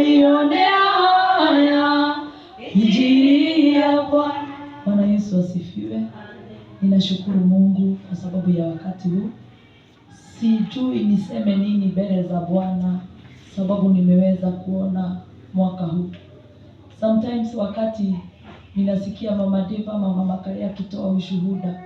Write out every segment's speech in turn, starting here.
naionea haya injili ya Bwana. Bwana Yesu asifiwe. Ninashukuru Mungu kwa sababu ya wakati huu. Sijui niseme nini mbele za Bwana sababu nimeweza kuona mwaka huu. Sometimes wakati ninasikia Mama Deva ama Mama Kale akitoa ushuhuda,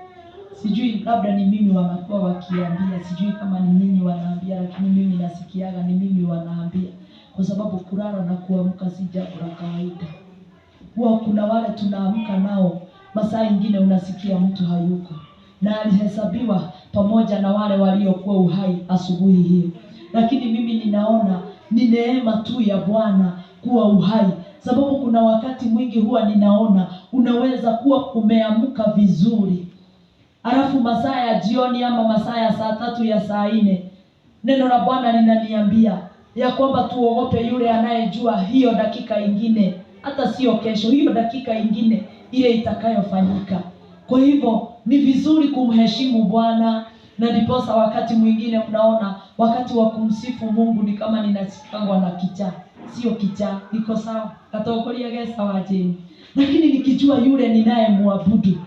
sijui labda ni mimi wanakuwa wakiambia, sijui kama ni nini wanaambia, lakini mimi nasikiaga ni mimi wanaambia, kwa sababu kulala na kuamka si jambo la kawaida. Huwa kuna wale tunaamka nao masaa ingine unasikia mtu hayuko na alihesabiwa pamoja na wale waliokuwa uhai asubuhi hiyo, lakini mimi ninaona ni neema tu ya Bwana kuwa uhai, sababu kuna wakati mwingi huwa ninaona unaweza kuwa umeamka vizuri, alafu masaa ya jioni ama masaa ya saa 3 ya saa 4 neno la Bwana linaniambia ya kwamba tuogope yule anayejua hiyo dakika ingine, hata sio kesho, hiyo dakika ingine ile itakayofanyika. Kwa hivyo ni vizuri kumheshimu Bwana, na ndiposa wakati mwingine unaona wakati wa kumsifu Mungu ni kama ninasikangwa na kichaa. Sio kichaa, niko sawa, katokolia gesa wajeni, lakini nikijua yule ninayemwabudu,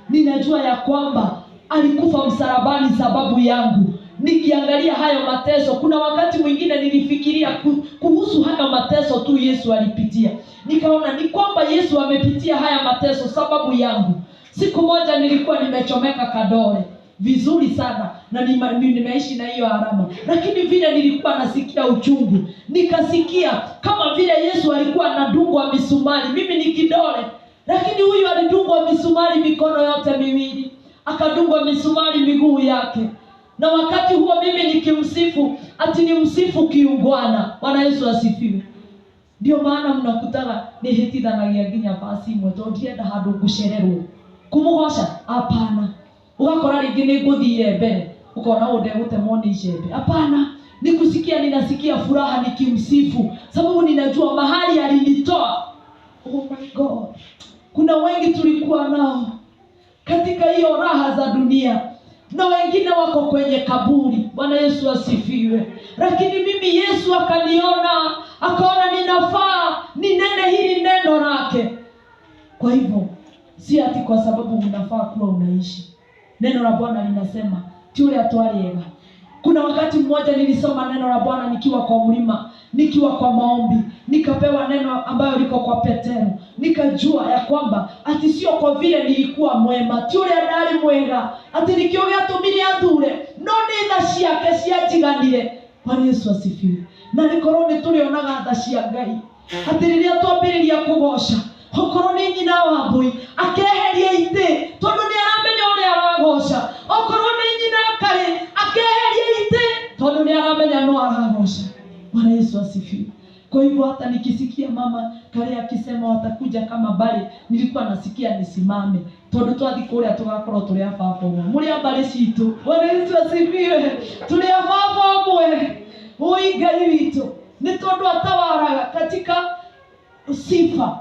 ninajua ya kwamba alikufa msalabani sababu yangu. Nikiangalia hayo mateso, kuna wakati mwingine nilifikiria kuhusu haya mateso tu Yesu alipitia, nikaona ni kwamba Yesu amepitia haya mateso sababu yangu. Siku moja nilikuwa nimechomeka kadole vizuri sana na nimeishi na hiyo alama, lakini vile nilikuwa nasikia uchungu, nikasikia kama vile Yesu alikuwa anadungwa misumari, mimi ni kidole, lakini huyu alidungwa misumari mikono yote miwili, akadungwa misumari miguu yake. Na wakati huo mimi nikimsifu, ati nimsifu kiungwana. Bwana Yesu asifiwe. Ndio maana mnakutana ni hitithanagia nginya basi mweto ndienda handu gushererwo kumugosha, hapana. Ugakora ringi ni nguthire mbere ukona unde gutemwo ni icembe, hapana. Nikusikia, ninasikia furaha nikimsifu sababu ninajua mahali alinitoa. Oh my God, kuna wengi tulikuwa nao katika hiyo raha za dunia na wengine wako kwenye kaburi. Bwana Yesu asifiwe. Lakini mimi Yesu akaniona, akaona ninafaa ninene hili neno lake. Kwa hivyo si ati kwa sababu unafaa kuwa unaishi. Neno la Bwana linasema tule atwaliega. Kuna wakati mmoja nilisoma neno la Bwana nikiwa kwa mlima, nikiwa kwa maombi, nikapewa neno ambayo liko kwa Petero. Nikajua ya kwamba ati sio kwa vile nilikuwa mwema, tule adali mwega, ati nikioga tumiri athure, no ni tha ciake ciajiganire. Bwana Yesu asifiwe. Na nikoroni tulionaga tha cia Ngai, ati riria twambiriria kugosha, okorwo ni nyina wa mbui akeheria ite tondu ni aramenya uria aragosha, okorwo ni nyina Kale akeheria ite tondu ni aramenya no aragosha. Bwana Yesu asifiwe. Kwa hivyo hata nikisikia Mama Kale akisema watakuja kama bali, nilikuwa nasikia nisimame tondu twathi kuria tugakorwo tuli ababa mwe muri abali citu. Bwana Yesu asifiwe. Tuli ababa mwe oi Ngai witu ni tondu atawaraga katika sifa.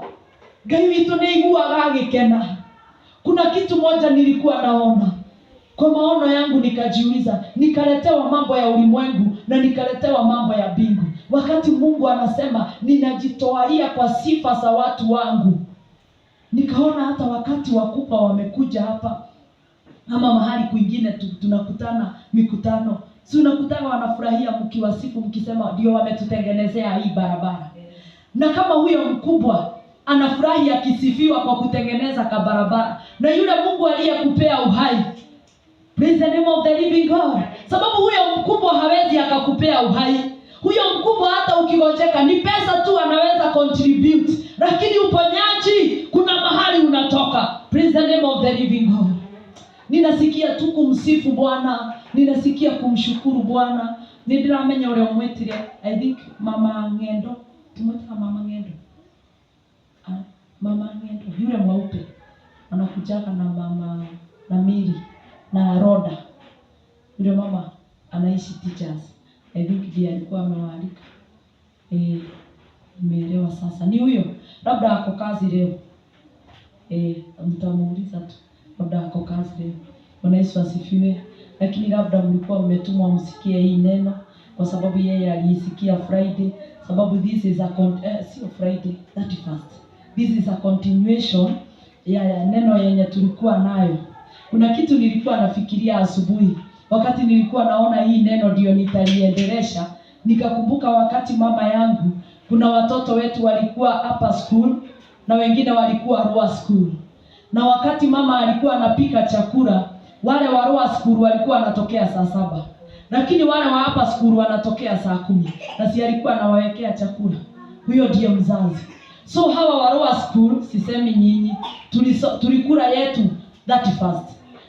Ngai witu ni iguaga agikena. Kuna kitu moja nilikuwa naona kwa maono yangu, nikajiuliza, nikaletewa mambo ya ulimwengu na nikaletewa mambo ya mbingu. Wakati Mungu anasema ninajitoaia kwa sifa za watu wangu, nikaona hata wakati wakupa wamekuja hapa ama mahali kwingine tunakutana mikutano, si unakutana wanafurahia mkiwasifu mkisema ndio wametutengenezea hii barabara. Na kama huyo mkubwa anafurahi akisifiwa kwa kutengeneza kabarabara, na yule Mungu aliyekupea uhai, praise the name of the living God. Sababu huyo mkubwa hawezi akakupea uhai. Huyo mkubwa hata ukigojeka ni pesa tu anaweza contribute, lakini uponyaji kuna mahali unatoka. Praise the name of the living God. Ninasikia tu kumsifu Bwana, ninasikia kumshukuru Bwana. Nidiramenya ule umwetire, I think Mama Ngendo, tumwetira Mama Ngendo. Mama Ngendo yule mweupe anakujaga na Mama na Miri na Roda. Yule mama anaishi Teachers. I think ndiye alikuwa amewaalika. Nimeelewa sasa. Ni huyo. Labda ako kazi leo. Mtamuuliza tu. Labda ako kazi leo. Bwana Yesu asifiwe. Lakini labda mlikuwa mmetumwa msikie hii neno kwa sababu yeye aliisikia Friday, sababu this is a sio Friday 31st. This is a continuation ya neno yenye tulikuwa nayo. Kuna kitu nilikuwa nafikiria asubuhi wakati nilikuwa naona hii neno ndio nitaliendelesha, nikakumbuka wakati mama yangu, kuna watoto wetu walikuwa upper school na wengine walikuwa lower school. Na wakati mama alikuwa anapika chakula, wale wa lower school walikuwa wanatokea saa 7. Lakini wale wa upper school wanatokea saa 10. Na si alikuwa anawawekea chakula. Huyo ndiye mzazi. So hawa wa lower school, sisemi nyinyi, tulikula yetu 31st.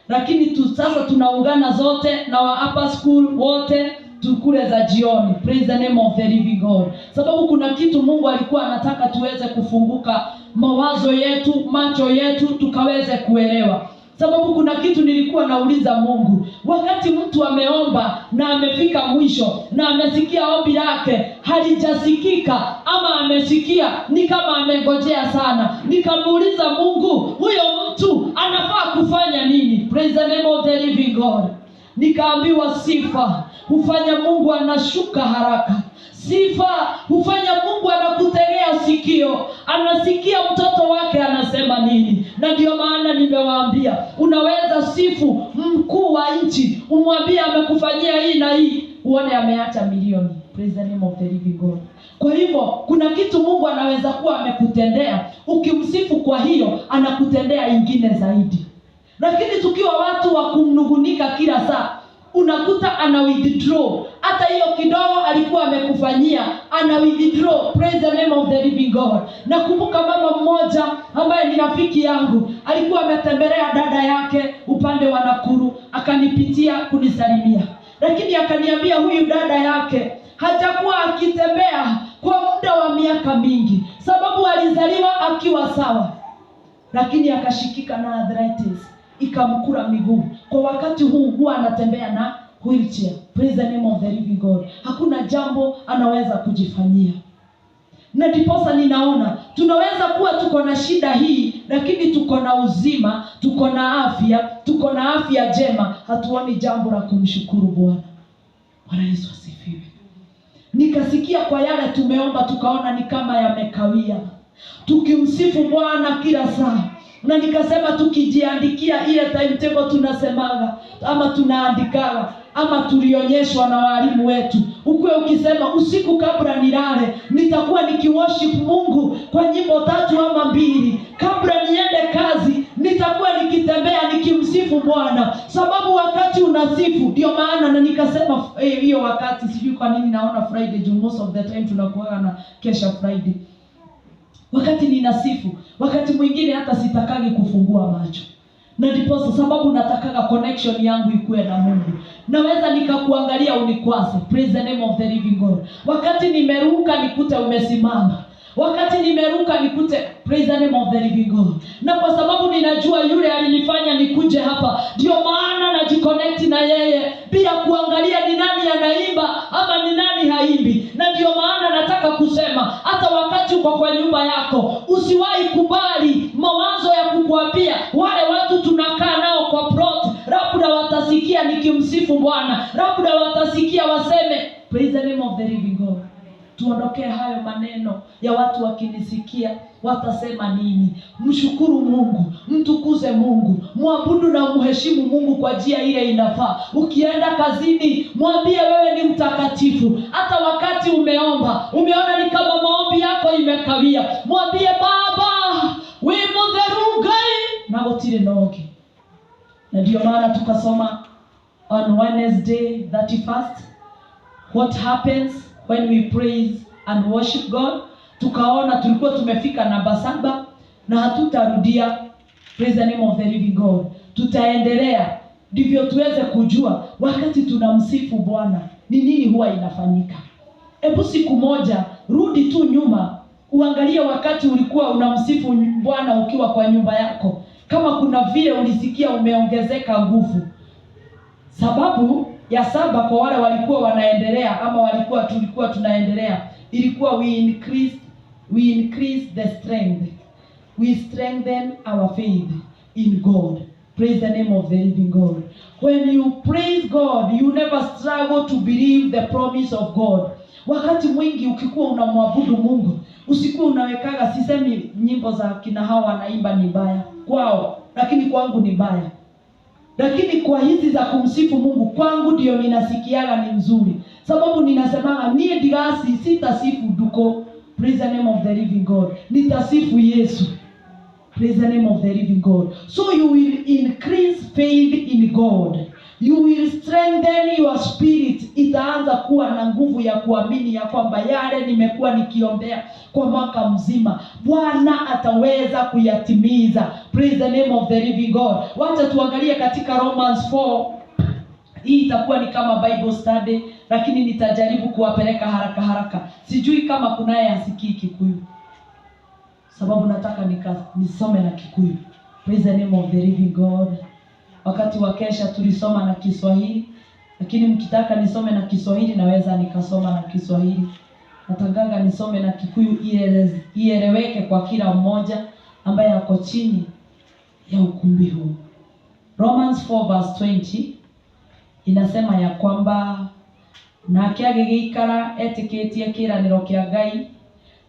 Lakini sasa tunaungana zote na wa upper school wote tukule za jioni. Praise the name of the living God. Sababu kuna kitu Mungu alikuwa anataka tuweze kufunguka mawazo yetu, macho yetu, tukaweze kuelewa. Sababu kuna kitu nilikuwa nauliza Mungu, wakati mtu ameomba na amefika mwisho na amesikia ombi lake halijasikika, ama amesikia ni kama amengojea sana, nikamuuliza Mungu, huyo mtu anafaa kufanya nini? Praise the name of the living God. Nikaambiwa sifa hufanya Mungu anashuka haraka. Sifa hufanya Mungu anakutegea sikio, anasikia mtoto wake anasema nini. Na ndio maana nimewaambia, unaweza sifu mkuu wa nchi, umwambie amekufanyia hii na hii, uone ameacha milioni. Praise the name of the living God. Kwa hivyo kuna kitu Mungu anaweza kuwa amekutendea, ukimsifu kwa hiyo anakutendea ingine zaidi. Lakini tukiwa watu wa kumnugunika kila saa, unakuta ana withdraw. Hata hiyo kidogo alikuwa amekufanyia, ana withdraw. Praise the name of the living God. Nakumbuka mama mmoja ambaye ni rafiki yangu, alikuwa ametembelea dada yake upande wa Nakuru, akanipitia kunisalimia. Lakini akaniambia huyu dada yake hajakuwa akitembea kwa muda wa miaka mingi, sababu alizaliwa akiwa sawa, lakini akashikika na arthritis, ikamkura miguu. Kwa wakati huu huwa anatembea na wheelchair. Praise the name of the living God. Hakuna jambo anaweza kujifanyia. Na ndiposa ninaona tunaweza kuwa tuko na shida hii, lakini tuko na uzima, tuko na afya njema, hatuoni jambo la kumshukuru Bwana. Bwana Yesu asifiwe. Nikasikia kwa yale tumeomba, tukaona ni kama yamekawia, tukimsifu Bwana kila saa. Na nikasema tukijiandikia ile timetable tunasemaga, ama tunaandikaga, ama tulionyeshwa na walimu wetu, ukwe ukisema usiku kabla nilale nitakuwa nikiworship Mungu kwa nyimbo 3 ama 2, kabla niende kazi nitakuwa nikitembea nikimsifu Bwana. Sababu wakati unasifu ndio maana. Na nikasema hiyo wakati, sijui kwa nini naona Friday, most of the time tunakuwa na kesha Friday. Wakati ninasifu, wakati mwingine hata sitakagi kufungua macho. Na ndipo sababu natakaga connection yangu ikuwe na Mungu. Naweza nikakuangalia unikwase. Praise the name of the living God. Wakati nimeruka nikute umesimama. Wakati nimeruka nikute, praise the name of the living God. Na kwa sababu ninajua yule alinifanya nikuje hapa, ndio maana najiconnect na yeye bila kuangalia ni nani anaimba ama ni nani haimbi. Na ndio maana nataka kusema, hata wakati uko kwa nyumba yako, usiwahi kubali mawazo ya kukuambia wale watu tunakaa nao kwa plot, labda watasikia nikimsifu Bwana, labda watasikia waseme praise the name of the living God. Tuondoke hayo maneno ya watu wakinisikia watasema nini. Mshukuru Mungu, mtukuze Mungu, muabudu na mheshimu Mungu kwa njia ile inafaa. Ukienda kazini, mwambie wewe ni mtakatifu. Hata wakati umeona ni kama maombi yako imekawia, mwambie Baba, wewe mudherugai na gotire noge. Na ndio maana tukasoma on Wednesday 31st, what happens when we praise and worship God. Tukaona tulikuwa tumefika namba 7 na hatutarudia. Praise the name of the living God. Tutaendelea ndivyo tuweze kujua wakati tunamsifu Bwana ni nini huwa inafanyika. Hebu siku moja rudi tu nyuma, uangalie wakati ulikuwa unamsifu Bwana ukiwa kwa nyumba yako, kama kuna vile ulisikia umeongezeka nguvu. Sababu ya 7 kwa wale walikuwa wanaendelea ama tulikuwa tunaendelea, ilikuwa we increase the strength. We strengthen our faith in God. Praise the name of the living God. When you praise God, you never struggle to believe the promise of God. Wakati mwingi ukikuwa unamwabudu Mungu, usikuwa unawekaga, sisemi nyimbo za kina hawa wanaimba ni baya kwao, lakini kwangu ni baya. Lakini kwa hizi za kumsifu Mungu kwangu ndio ninasikiaga ni nzuri. Sababu ninasemaga nie digasi sitasifu duko. Praise the name of the living God. Nitasifu Yesu. Praise the name of the living God. So you will increase faith in God. You will strengthen your spirit. Itaanza kuwa na nguvu ya kuamini ya kwamba yale nimekuwa nikiombea kwa mwaka mzima, Bwana ataweza kuyatimiza. Praise the name of the living God. Wacha tuangalie katika Romans 4. Hii itakuwa ni kama Bible study, lakini nitajaribu kuwapeleka haraka. Sijui kama kunaye asikii Kikuyu, sababu nataka nisome na Kikuyu. Praise the name of the living God. Wakati wa kesha tulisoma na Kiswahili, lakini mkitaka nisome na Kiswahili naweza nikasoma na Kiswahili. Nataka nisome na Kikuyu ieleweke kwa kila mmoja ambaye ako chini ya ukumbi huu. Romans 4 verse 20 inasema ya kwamba na kiagigikara etiketie kiraniro kia Ngai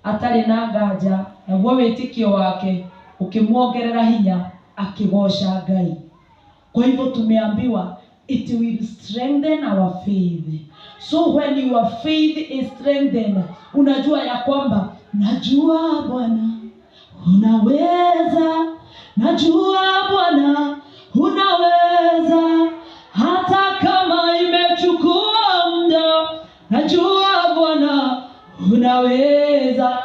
atari na nganja, na guo witikio wake ukimuongerera hinya akigosha Ngai. Kwa hivyo tumeambiwa it will strengthen our faith. So when your faith is strengthened, unajua ya kwamba najua Bwana unaweza, najua Bwana unaweza, hata kama imechukua muda, najua Bwana unaweza.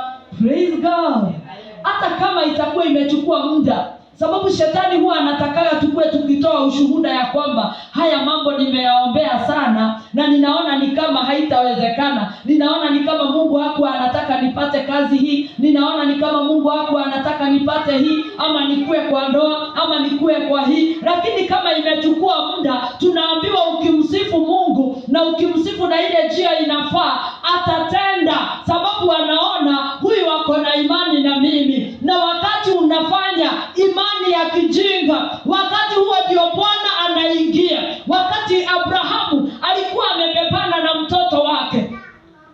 Praise God. Hata kama itakuwa imechukua muda, sababu shetani huwa anataka tukue tukitoa ushuhuda ya kwamba haya mambo nimeyaombea sana na ninaona ni kama haitawezekana. Ninaona ni kama Mungu hakuwa anataka nipate kazi hii. Ninaona ni kama Mungu hakuwa anataka nipate hii, ama nikue kwa ndoa, ama nikue kwa hii. Lakini kama imechukua muda, tunaambiwa ukimsifu Mungu na ukimsifu na ile njia inafaa, atatenda, sababu anaona huyu wako na imani na mimi. Na wakati unafanya imani ya kijinga, wakati huo ndio Bwana anaingia. Wakati Abrahamu alikuwa amebebana na mtoto wake,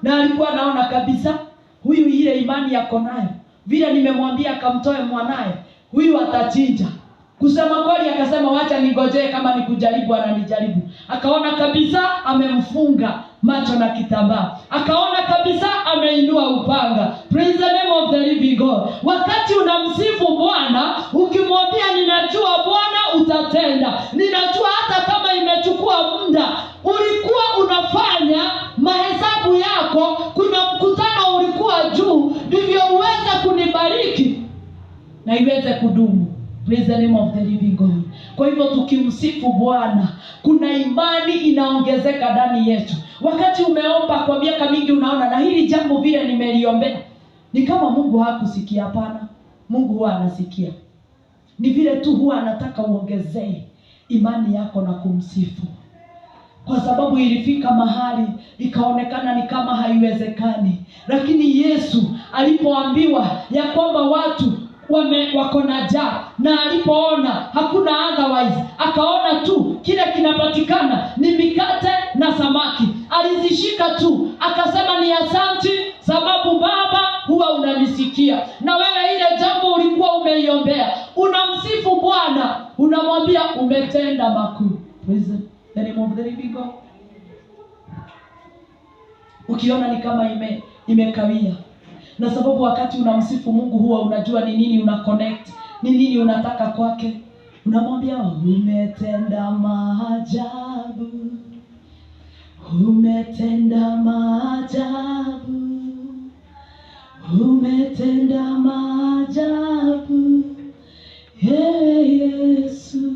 na alikuwa anaona kabisa huyu ile imani yako nayo, vile nimemwambia akamtoe mwanae, huyu atachinja. Kusema kweli akasema wacha ningojee, kama nikujaribu ananijaribu. Akaona kabisa amemfunga macho na kitambaa, akaona kabisa ameinua upanga. Praise the name of the living God. Wakati unamsifu Bwana ukimwambia ninajua Bwana utatenda, ninajua hata kama imechukua muda, ulikuwa unafanya mahesabu yako, kuna mkutano ulikuwa juu, ndivyo uweze kunibariki na iweze kudumu. Praise the name of the living God. Kwa hivyo tukimsifu Bwana, kuna imani inaongezeka ndani yetu. Wakati umeomba kwa miaka mingi, unaona na hili jambo vile nimeliombea ni kama Mungu hakusikia. Hapana, Mungu huwa anasikia. Ni vile tu huwa anataka uongezee imani yako na kumsifu. Kwa sababu ilifika mahali ikaonekana ni kama haiwezekani. Lakini Yesu alipoambiwa ya kwamba watu wako na njaa, na alipoona hakuna otherwise, akaona tu kile kinapatikana ni mikate na samaki, alizishika tu akasema ni asanti, sababu Baba huwa unanisikia. Na wewe ile jambo ulikuwa umeiombea, unamsifu Bwana, unamwambia umetenda makuu. Praise the name of the living God. Ukiona ni kama imekawia, na sababu wakati unamsifu Mungu huwa unajua ni nini una connect, ni nini unataka kwake. Unamwambia umetenda maajabu, umetenda maajabu, umetenda maajabu, Yesu,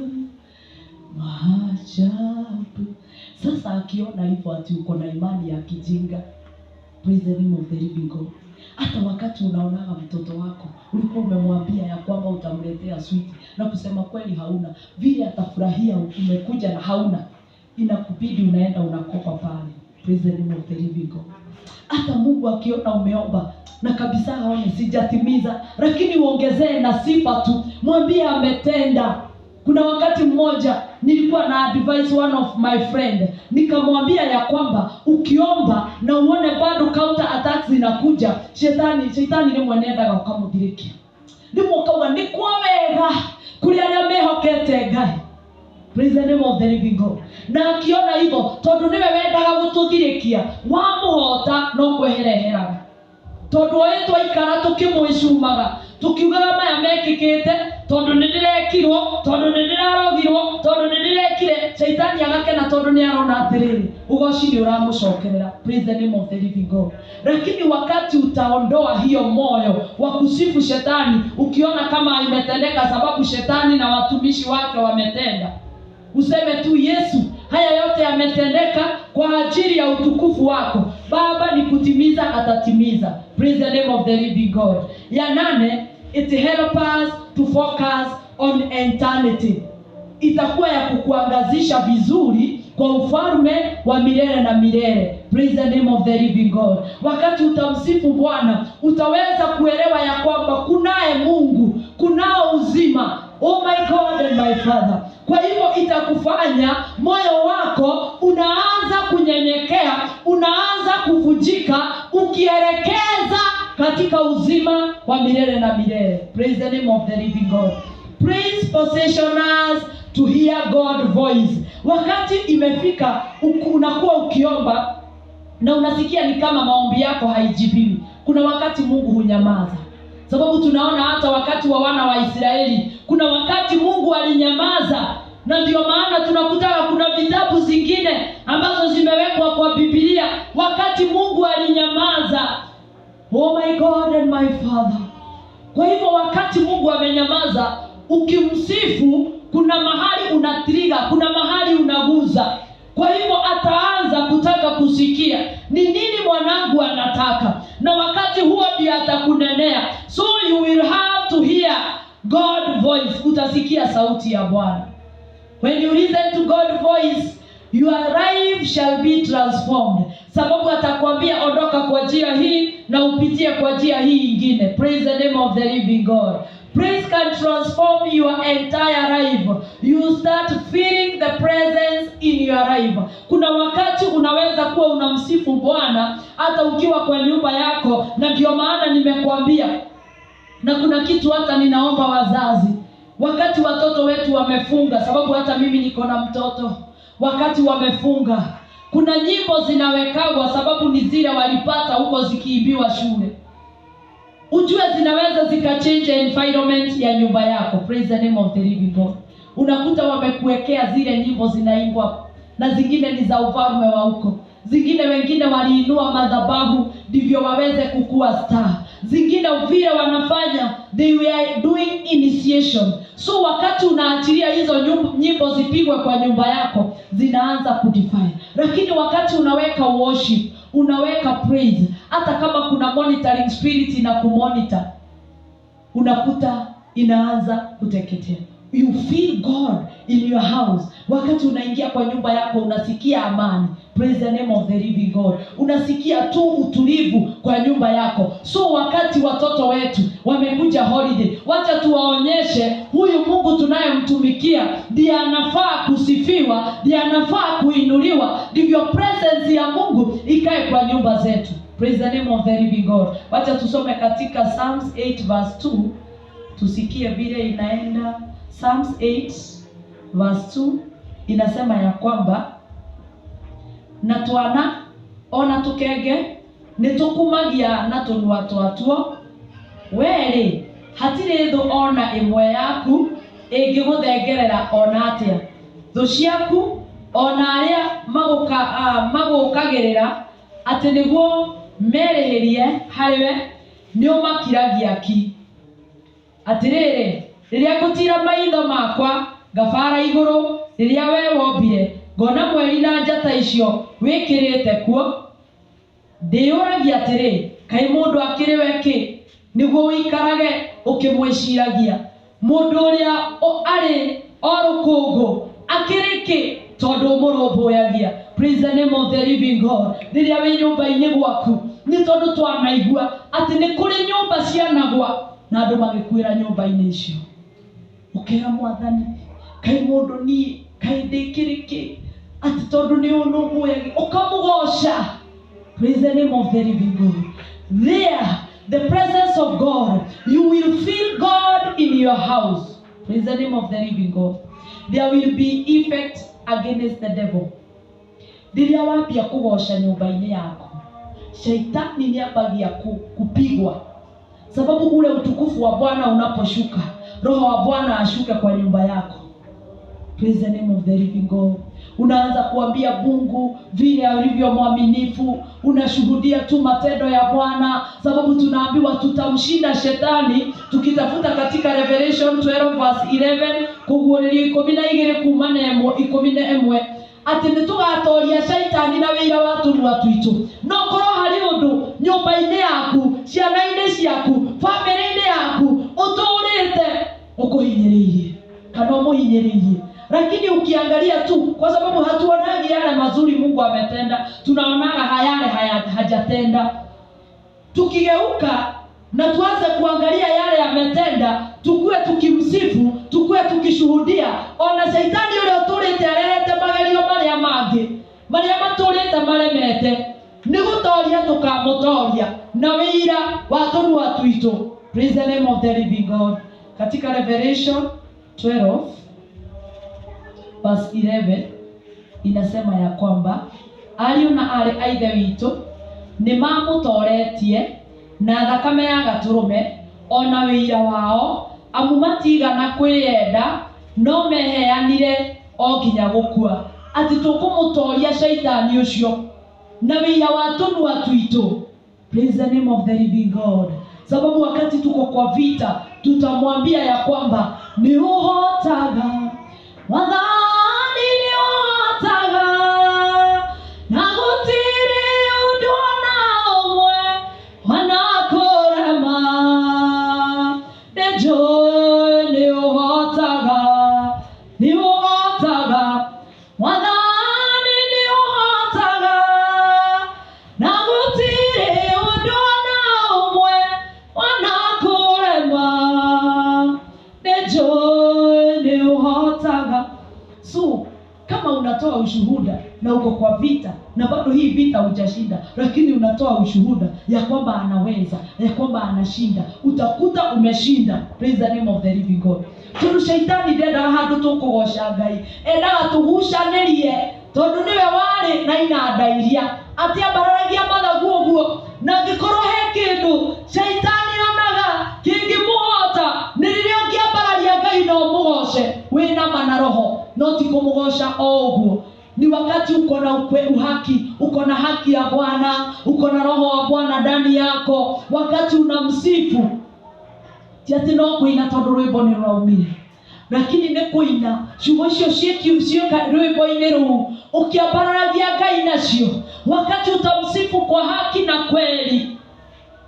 maajabu. Sasa akiona hivyo ati uko na imani ya kijinga, praise the name of the living God. Hata wakati unaonaga mtoto wako ulikuwa umemwambia ya kwamba utamletea sweet, na kusema kweli hauna, vile atafurahia umekuja na hauna, inakubidi unaenda unakopa pale. Praise the name of the living God. Hata Mungu akiona umeomba na kabisa haone sijatimiza, lakini uongezee na sifa tu, mwambie ametenda. Kuna wakati mmoja nilikuwa na advise one of my friend, nikamwambia ya kwamba ukiomba na uone bado counter attacks zinakuja, shetani ni mwenenda ukamudhirikia. Nimukauga ni kwa wega kuri aria mehokete Ngai. Praise the name of the living God. Na akiona hivyo, tondu niwe wendaga gututhirikia, wamuhota no kwehereheraga. Tondu oye twaikara tukimwishumaga, tukiugaga maya mekikite, tondu nindirekirwo, tondu nindirarogirwo, tondu nindirekire, shaitani agakena tondu ni arona atiriri, ugoci ni uramucokerera. Praise the name of the living God. Lakini wakati utaondoa hiyo moyo wa kusifu shetani, ukiona kama imetendeka sababu shetani na watumishi wake wametenda, useme tu Yesu, haya yote yametendeka kwa ajili ya utukufu wako. Baba ni kutimiza, atatimiza. Praise the name of the living God. Ya 8, it helps us to focus on eternity. Itakuwa ya kukuangazisha vizuri kwa ufalme wa milele na milele. Praise the name of the living God. Wakati utamsifu Bwana, utaweza kuelewa ya kwamba kunaye Mungu, kunao uzima. Oh my God and my Father. Kwa hivyo itakufanya moyo wako unaanza kunyenyekea, unaanza kuvujika, ukielekeza katika uzima wa milele na milele. Praise the name of the living God. Praise positioners to hear God's voice. Wakati imefika unakuwa ukiomba na unasikia ni kama maombi yako haijibiwi, kuna wakati Mungu hunyamaza. Sababu tunaona hata wakati wa wana wa Israeli, kuna wakati Mungu alinyamaza, na ndio maana tunakutaka kuna vitabu zingine ambazo zimewekwa kwa Biblia wakati Mungu alinyamaza. Oh my God and my Father. Kwa hivyo wakati Mungu amenyamaza, ukimsifu kuna mahali unatriga, kuna mahali unaguza. Kwa hivyo ataanza kutaka kusikia ni nini mwanangu anataka, na wakati huo ndiye atakunenea. So you will have to hear God's voice. Utasikia sauti ya Bwana. When you listen to God's voice, your life shall be transformed. Sababu atakwambia ondoka kwa njia hii na upitie kwa njia hii ingine. Praise the name of the living God. Praise can transform your entire life. You start feeling the presence in your life. Kuna wakati unaweza kuwa unamsifu Bwana hata ukiwa kwa nyumba yako, na ndio maana nimekuambia, na kuna kitu hata ninaomba wazazi, wakati watoto wetu wamefunga, sababu hata mimi niko na mtoto, wakati wamefunga, kuna nyimbo zinawekwa sababu ni zile walipata huko zikiimbiwa shule. Ujue zinaweza zikachange environment ya nyumba yako. Praise the name of the living God. Unakuta wamekuwekea zile nyimbo zinaimbwa, na zingine ni za ufalme wa huko. Zingine wengine waliinua madhabahu ndivyo waweze kukua star. Zingine vile wanafanya, they were doing initiation. So wakati unaachilia hizo nyimbo zipigwe kwa nyumba yako, zinaanza kudefine. Lakini wakati unaweka worship, unaweka praise, hata kama kuna monitoring spirit na kumonitor, unakuta inaanza kuteketea. You feel God in your house. Wakati unaingia kwa nyumba yako unasikia amani. Praise the name of the living God. Unasikia tu utulivu kwa nyumba yako. So wakati watoto wetu wamekuja holiday, wacha tuwaonyeshe huyu Mungu tunayemtumikia ndiye anafaa kusifiwa, ndiye anafaa kuinuliwa, ndivyo presence ya Mungu ikae kwa nyumba zetu. Praise the name of the living God. Wacha tusome katika Psalms 8 verse 2. Tusikie vile inaenda. Psalms 8 verse 2 inasema ya kwamba, na twana ona tukenge nitukumagia na tunwa twatuo, weri hatire thu ona imwe yaku ingiguthengerera ona atia, thu ciaku ona aria magukagirira ati niguo merihirie hariwe ni umakiragia ki. Atiriri riria ngutira maitho makwa ngabara iguru, riria we wombire ngona mweri na njata icio wikirite kuo, ndiyuragia atiri kai mundu akiri weki niguo wikarage ukimwiciragia mundu uria ari orukungu akiriki tondu murumbuyagia. Praise the name of the living God. Riria wi nyumba-ini gwaku ni tondu twanaigua ati ni kuri nyumba cianagwa na andu magikwira nyumba-ini icio, ukira Mwathani kai mundu ni kai ndikiriki ati tondu ni unumuye ukamugosha. Praise the name of the living God. There, the presence of God, you will feel God in your house. Praise the name of the living God. There will be effect against the devil. Ndiria wambia kugosha nyumba-ini yako, shaitani niambagia kupigwa, sababu ule utukufu wa Bwana unaposhuka, roho wa Bwana ashuke kwa nyumba yako. Praise the name of the living God. Unaanza kuambia Mungu vile alivyo mwaminifu, unashuhudia tu matendo ya Bwana, sababu tunaambiwa tutamshinda shetani tukitafuta katika Revelation 12 verse 11 kuguũrĩrio 12 kuma 11 ati nitugatoria shaitani na wĩira wa tũnua twitũ. No korwo hari ũndũ nyũmba-inĩ yaku, ciana-inĩ ciaku, family-inĩ yaku ũtũrĩte ũkũhinyĩrĩirie kana ũmũhinyĩrĩirie, lakini ukiangalia tu, kwa sababu hatuonagi yale mazuri Mungu ametenda, tunaonaga hayale hajatenda. Tukigeuka na tuanze kuangalia yale ametenda, tukue tukimsifu, tukue tukishuhudia, ona shaitani yule uturite arete magerio maria mangi maria maturite maremete ni gutoria tukamutoria na wĩira wa tũnua twitũ. Praise the name of the living God. Katika Revelation 12 verse 11 inasema ya kwamba ariũ na arĩ a ithe witũ nĩ mamũtoretie na thakame ya gatũrũme ona wĩira wao, amu matigana kwĩyenda no meheanire o nginya gũkua. Ati tũkũmũtoria shaitani ũcio na wĩira wa tũnua twitũ. Praise the name of the living God. Sababu wakati tuko kwa vita, tutamwambia ya kwamba ni uhotaga Mwathani ni uhotaga na gũtirĩ ũndũ ona ũmwe wanakũrema. Nĩnjũĩ nĩ uhotaga Mwathani ni uhotaga na gũtirĩ ũndũ ona ũmwe wanakũrema. Nĩnjũĩ nĩ uhotaga. So kama unatoa ushuhuda na uko kwa vita na bado hii vita hujashinda, lakini unatoa ushuhuda ya kwamba anaweza, ya kwamba anashinda, utakuta umeshinda. Praise the name of the living God. Turu shaitani ndenda handu tukugosha Ngai, endaga tugucanĩrie tondu niwe warĩ na inandairia ati ambararagia mathagu ũguo, na ngĩkorwo he kĩndũ shaitani onaga kĩngĩmũhota nĩ rĩrĩa ũngĩambararia Ngai na ũmũgoce wĩna mana roho, no ti kũmũgoca o ũguo. Ni wakati uko na uhaki, uko na haki ya Bwana, uko na roho wa Bwana ndani yako, wakati unamsifu. Tiati no kuina tondu rwimbo ni rwaumire, lakini ne kuina ciugo icio ciĩka rwimbo-inĩ rũu ukiambararagia Ngai nacio, wakati utamsifu kwa haki na kweli,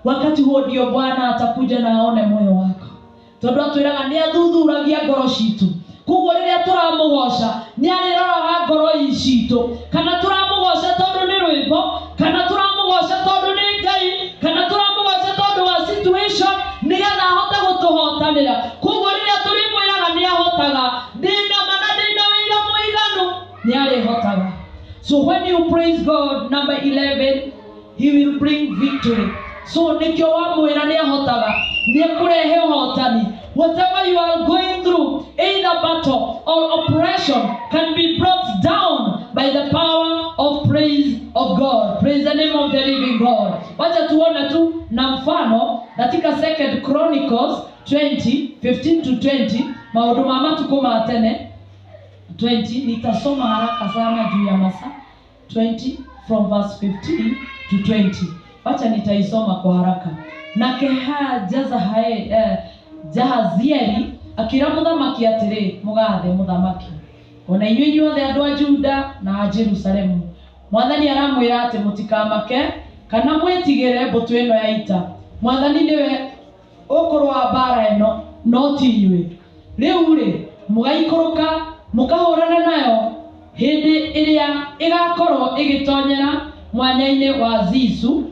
wakati huo ndio Bwana atakuja na aone moyo wako. Tondu atwĩraga nĩ athuthuragia ngoro citũ, koguo rĩrĩa tũramũgoca nĩ arĩroraga ngoro citũ, kana tũramũgoca tondu nĩ rwĩmbo, kana tũramũgoca tondu nĩ Ngai, kana tũramũgoca tondu wa situation, nĩgetha ahote gũtũhotanĩra. Koguo rĩrĩa tũrĩmwĩraga nĩ ahotaga, ndĩna mana ndĩna wĩira mũiganu, nĩ arĩhotaga. So when you praise God, number 11, he will bring victory. So nikio wamwĩra nĩ ahotaga, nĩ ekũrehe ũhotani. Whatever you are going through, either battle or oppression, can be brought down by the power of praise of God. Praise the name of the living God. Wacha tuone tu na mfano katika 2 Chronicles 20:15 to 20. Maundu mama tukoma tene 20, nitasoma haraka sana juu ya masaa. 20 from verse 15 to 20. Wacha nitaisoma kwa haraka. Na Jahazieli akira muthamaki atiri, mugathe muthamaki, ona inyuĩ inyuothe andũ a Juda na a Jerusalemu, Mwathani aramwĩra atĩ mũtikamake kana mwĩtigĩre mbũtũ ĩno ya ita. Mwathani nĩwe ũkũrũa mbara ĩno, no ti inyuĩ. Rĩu-rĩ, mũgaikũrũka mũkahũrana nayo hĩndĩ ĩrĩa ĩgakorwo ĩgĩtonyera mwanya-inĩ wa Zizu.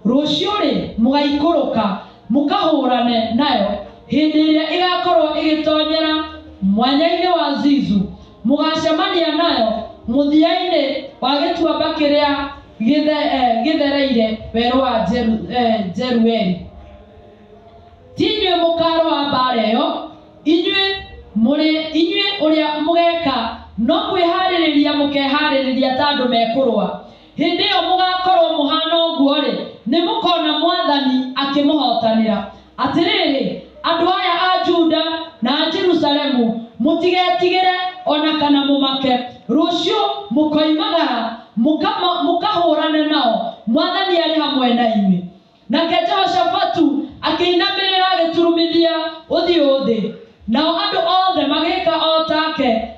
Rũciũ-rĩ, mũgaikũrũka mũkahũrane nayo hĩndĩ ĩrĩa ĩgakorwo ĩgĩtonyera mwanya-inĩ wa Zizu mugacemania nayo muthiainĩ wa gĩtuamba kĩrĩa gĩthereire werũ wa Jerueli. Tinyuĩ mũkaro wa mbara ĩyo, inyuĩ ũrĩa mũgeka no kwĩharĩrĩria mũkeharĩrĩria ta andũ mekũrũa. Hĩndĩ ĩyo mũgakorwo mũhana ũguo-rĩ, nĩ mũkona Mwathani akĩmũhotanĩra. Atĩrĩrĩ, andũ aya a Juda na a Jerusalemu, mũtigetigĩre ona kana mũmake. Rũciũ mũkoimagara mũkahũrane nao. Mwathani arĩ hamwe na inyuĩ. Nake Jehoshafatu akĩinamĩrĩra agĩturumithia ũthiũ thĩ. Nao andũ othe magĩka o take,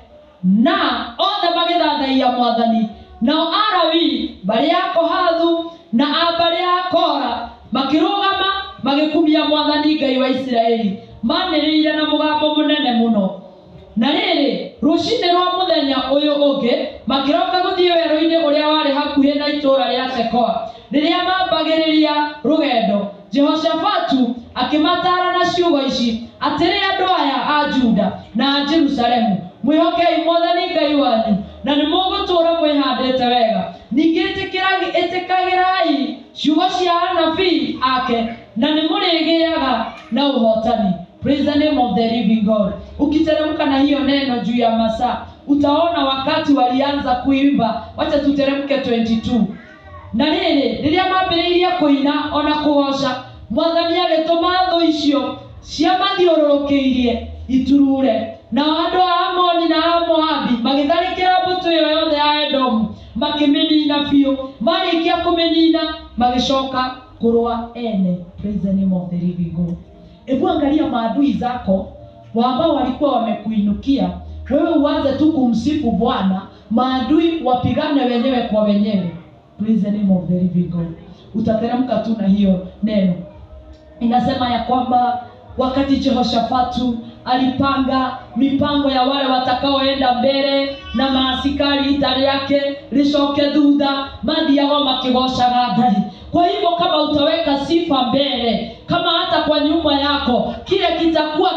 na othe magĩthathaiya Mwathani. Nao Alawii mbarĩ ya Kohathu na a mbarĩ ya Kora makĩrũgama magĩkumia Mwathani Ngai wa Isiraeli, manĩrĩire na mũgambo mũnene mũno. Na rĩrĩ, rũcinĩ rwa mũthenya ũyũ ũngĩ makĩroka gũthiĩ werũ-inĩ ũrĩa warĩ hakuhĩ na itũũra rĩa Tekoa. Rĩrĩa mambagĩrĩria rũgendo, Jehoshafatu akĩmatara na ciugo ici: atĩrĩ andũ aya a Juda na a Jerusalemu, mwĩhokei Mwathani Ngai wanyu, na nĩ mũgũtũũra mwĩhandĩte wega. Ningĩ ĩtĩkagĩrai ciugo cia anabii ake, na nĩ mũrĩgĩaga na ũhotani. Praise the name of the living God. Ukiteremka na hiyo neno juu ya masaa, utaona wakati walianza kuimba. Wacha tuteremke 22. Na rĩrĩa mambĩrĩirie kũina ona kũgoca, Mwathani agĩtũma thũ icio ciamathiũrũrũkĩirie iturure. Nao andũ a Amoni na a Moabi magĩtharĩkĩra mbũtũ ĩyo yothe ya Edomu, makĩmĩnina biũ. Marĩkia kũmĩnina magĩcoka kũrũa ene. Praise the name of the living God. Hebu angalia maadui zako ambao walikuwa wamekuinukia, wewe uanze tu kumsifu Bwana, maadui wapigane wenyewe kwa wenyewe. Praise the name of the living God. Utateremka tu na hiyo neno. Inasema ya kwamba wakati Jehoshafatu alipanga mipango ya wale watakaoenda mbele na maasikari itari yake licoke thutha, mathiaga makĩgocaga Ngai. Kwa hivyo kama utaweka sifa mbele, kama hata kwa nyumba yako, kile kitakuwa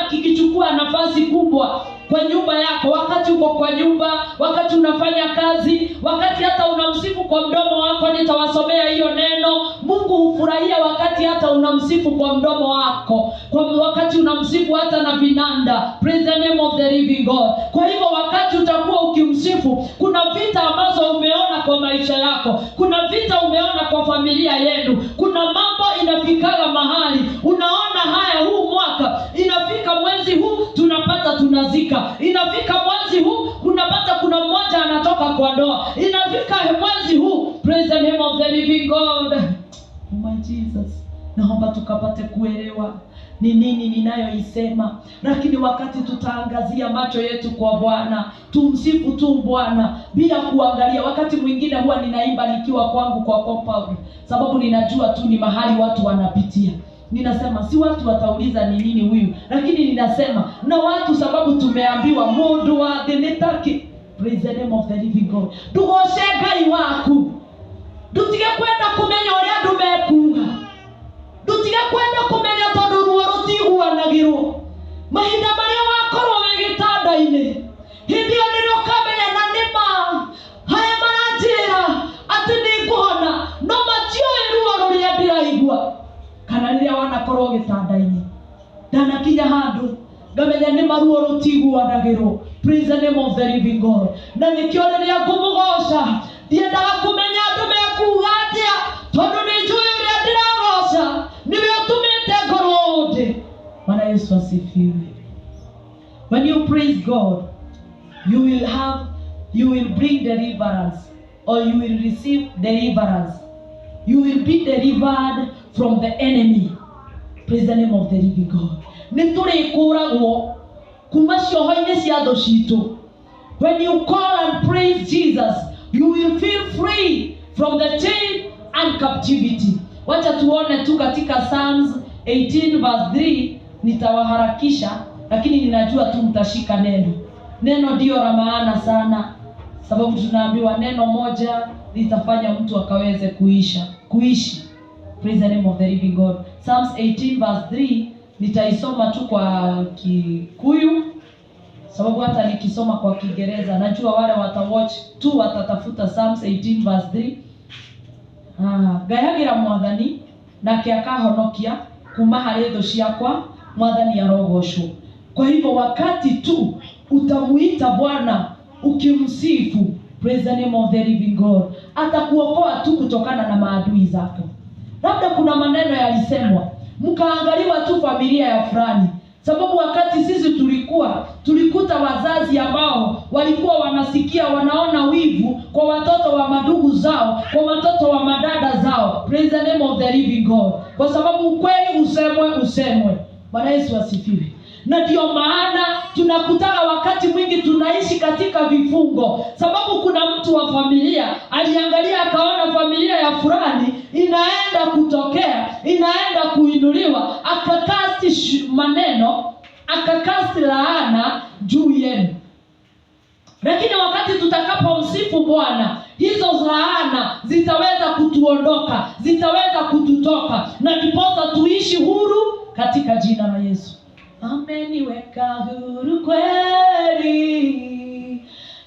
kikichukua nafasi kubwa kwa nyumba yako, wakati uko kwa nyumba, wakati unafanya kazi, wakati hata unamsifu kwa mdomo wako. Nitawasomea hiyo neno. Mungu hufurahia wakati hata unamsifu kwa mdomo wako, kwa wakati unamsifu hata na vinanda. Praise the name of the living God. Kwa hivyo wakati utakuwa ukimsifu, kuna vita ambazo umeona kwa maisha yako, kuna vita umeona kwa familia yenu, kuna mambo inafikaga mahali unaona haya, huu mwaka inafika mwezi huu tunapata tunazika, inafika mwezi huu unapata kuna mmoja anatoka kwa ndoa, inafika mwezi huu. Praise the name of the living God. Oh my Jesus, naomba tukapate kuelewa ni nini ninayoisema. Lakini wakati tutaangazia macho yetu kwa Bwana, tumsifu tu Bwana bila kuangalia. Wakati mwingine huwa ninaimba nikiwa kwangu kwa compound, sababu ninajua tu ni mahali watu wanapitia. Ninasema si watu watauliza ni nini huyu, lakini ninasema na watu, sababu tumeambiwa mundu wa denetaki. Praise the name of the living God. Tugoshe Ngai waku, tutige kwenda kumenya ũrĩa andũ mekuga, tutige kwenda kumenya tondũ ruo rũtiguanagĩrwo. Mahinda marĩa wakorwo wĩ gĩtanda-inĩ, hĩndĩ ĩyo nĩrĩo ũkamenya na nĩma haya maranjĩra atĩ nĩngũhona, no matiũĩ ruo rũrĩa ndĩraigua. Kana rĩrĩa wanakorwo gĩtanda-inĩ, ndanakinya handũ ngamenya nĩ maruo rũtiguanagĩrwo. Praise the name of the living God. Na nĩkĩo rĩrĩa ngũmũgoca ndiendaga kumenya andũ mekuga atĩa, tondũ nĩnjũĩ ũrĩa ndĩragoca nĩwe ũtũmĩte ngorwo ũndĩ. Bwana Yesu asifiwe. When you praise God, you will bring deliverance, or you will receive deliverance. You will be delivered from the enemy. Praise the name of the living God. Nĩtũrĩkũragwo kuma cioho-inĩ cia thũ citũ. When you call and praise Jesus, you will feel free from the chain and captivity. Wacha tuone tu katika Psalms 18 verse 3. Nitawaharakisha, lakini ninajua tu mtashika neno. Neno ndio la maana sana, sababu tunaambiwa neno moja litafanya mtu akaweze kuishi. Praise the name of the living God. Psalms 18 verse 3, nitaisoma tu kwa Kikuyu sababu hata nikisoma kwa Kiingereza najua wale watawatch tu watatafuta Psalms 18 verse 3. Gayagira mwathani nake akahonokia kuma harĩ thũ ciakwa, mwathani arogoshwo. Kwa hivyo wakati tu utamuita Bwana ukimsifu, praise the name of the living God, atakuokoa tu kutokana na maadui zako. Labda kuna maneno yalisemwa mkaangaliwa tu familia ya fulani, sababu wakati sisi tulikuta wazazi ambao walikuwa wanasikia, wanaona wivu kwa watoto wa madugu zao, kwa watoto wa madada zao, praise the name of the living God, kwa sababu ukweli usemwe. Bwana Yesu asifiwe. Na ndio maana tunakutana wakati mwingi tunaishi katika vifungo, sababu kuna mtu wa familia aliangalia akaona familia ya fulani inaenda kutokea, inaenda kuinuliwa, akakasti maneno, akakasti laana juu yenu. Lakini wakati tutakapomsifu Bwana, hizo laana zitaweza kutuondoka, zitaweza kututoka, na ndiposa tuishi huru katika jina la Yesu. Ameniweka huru kweli,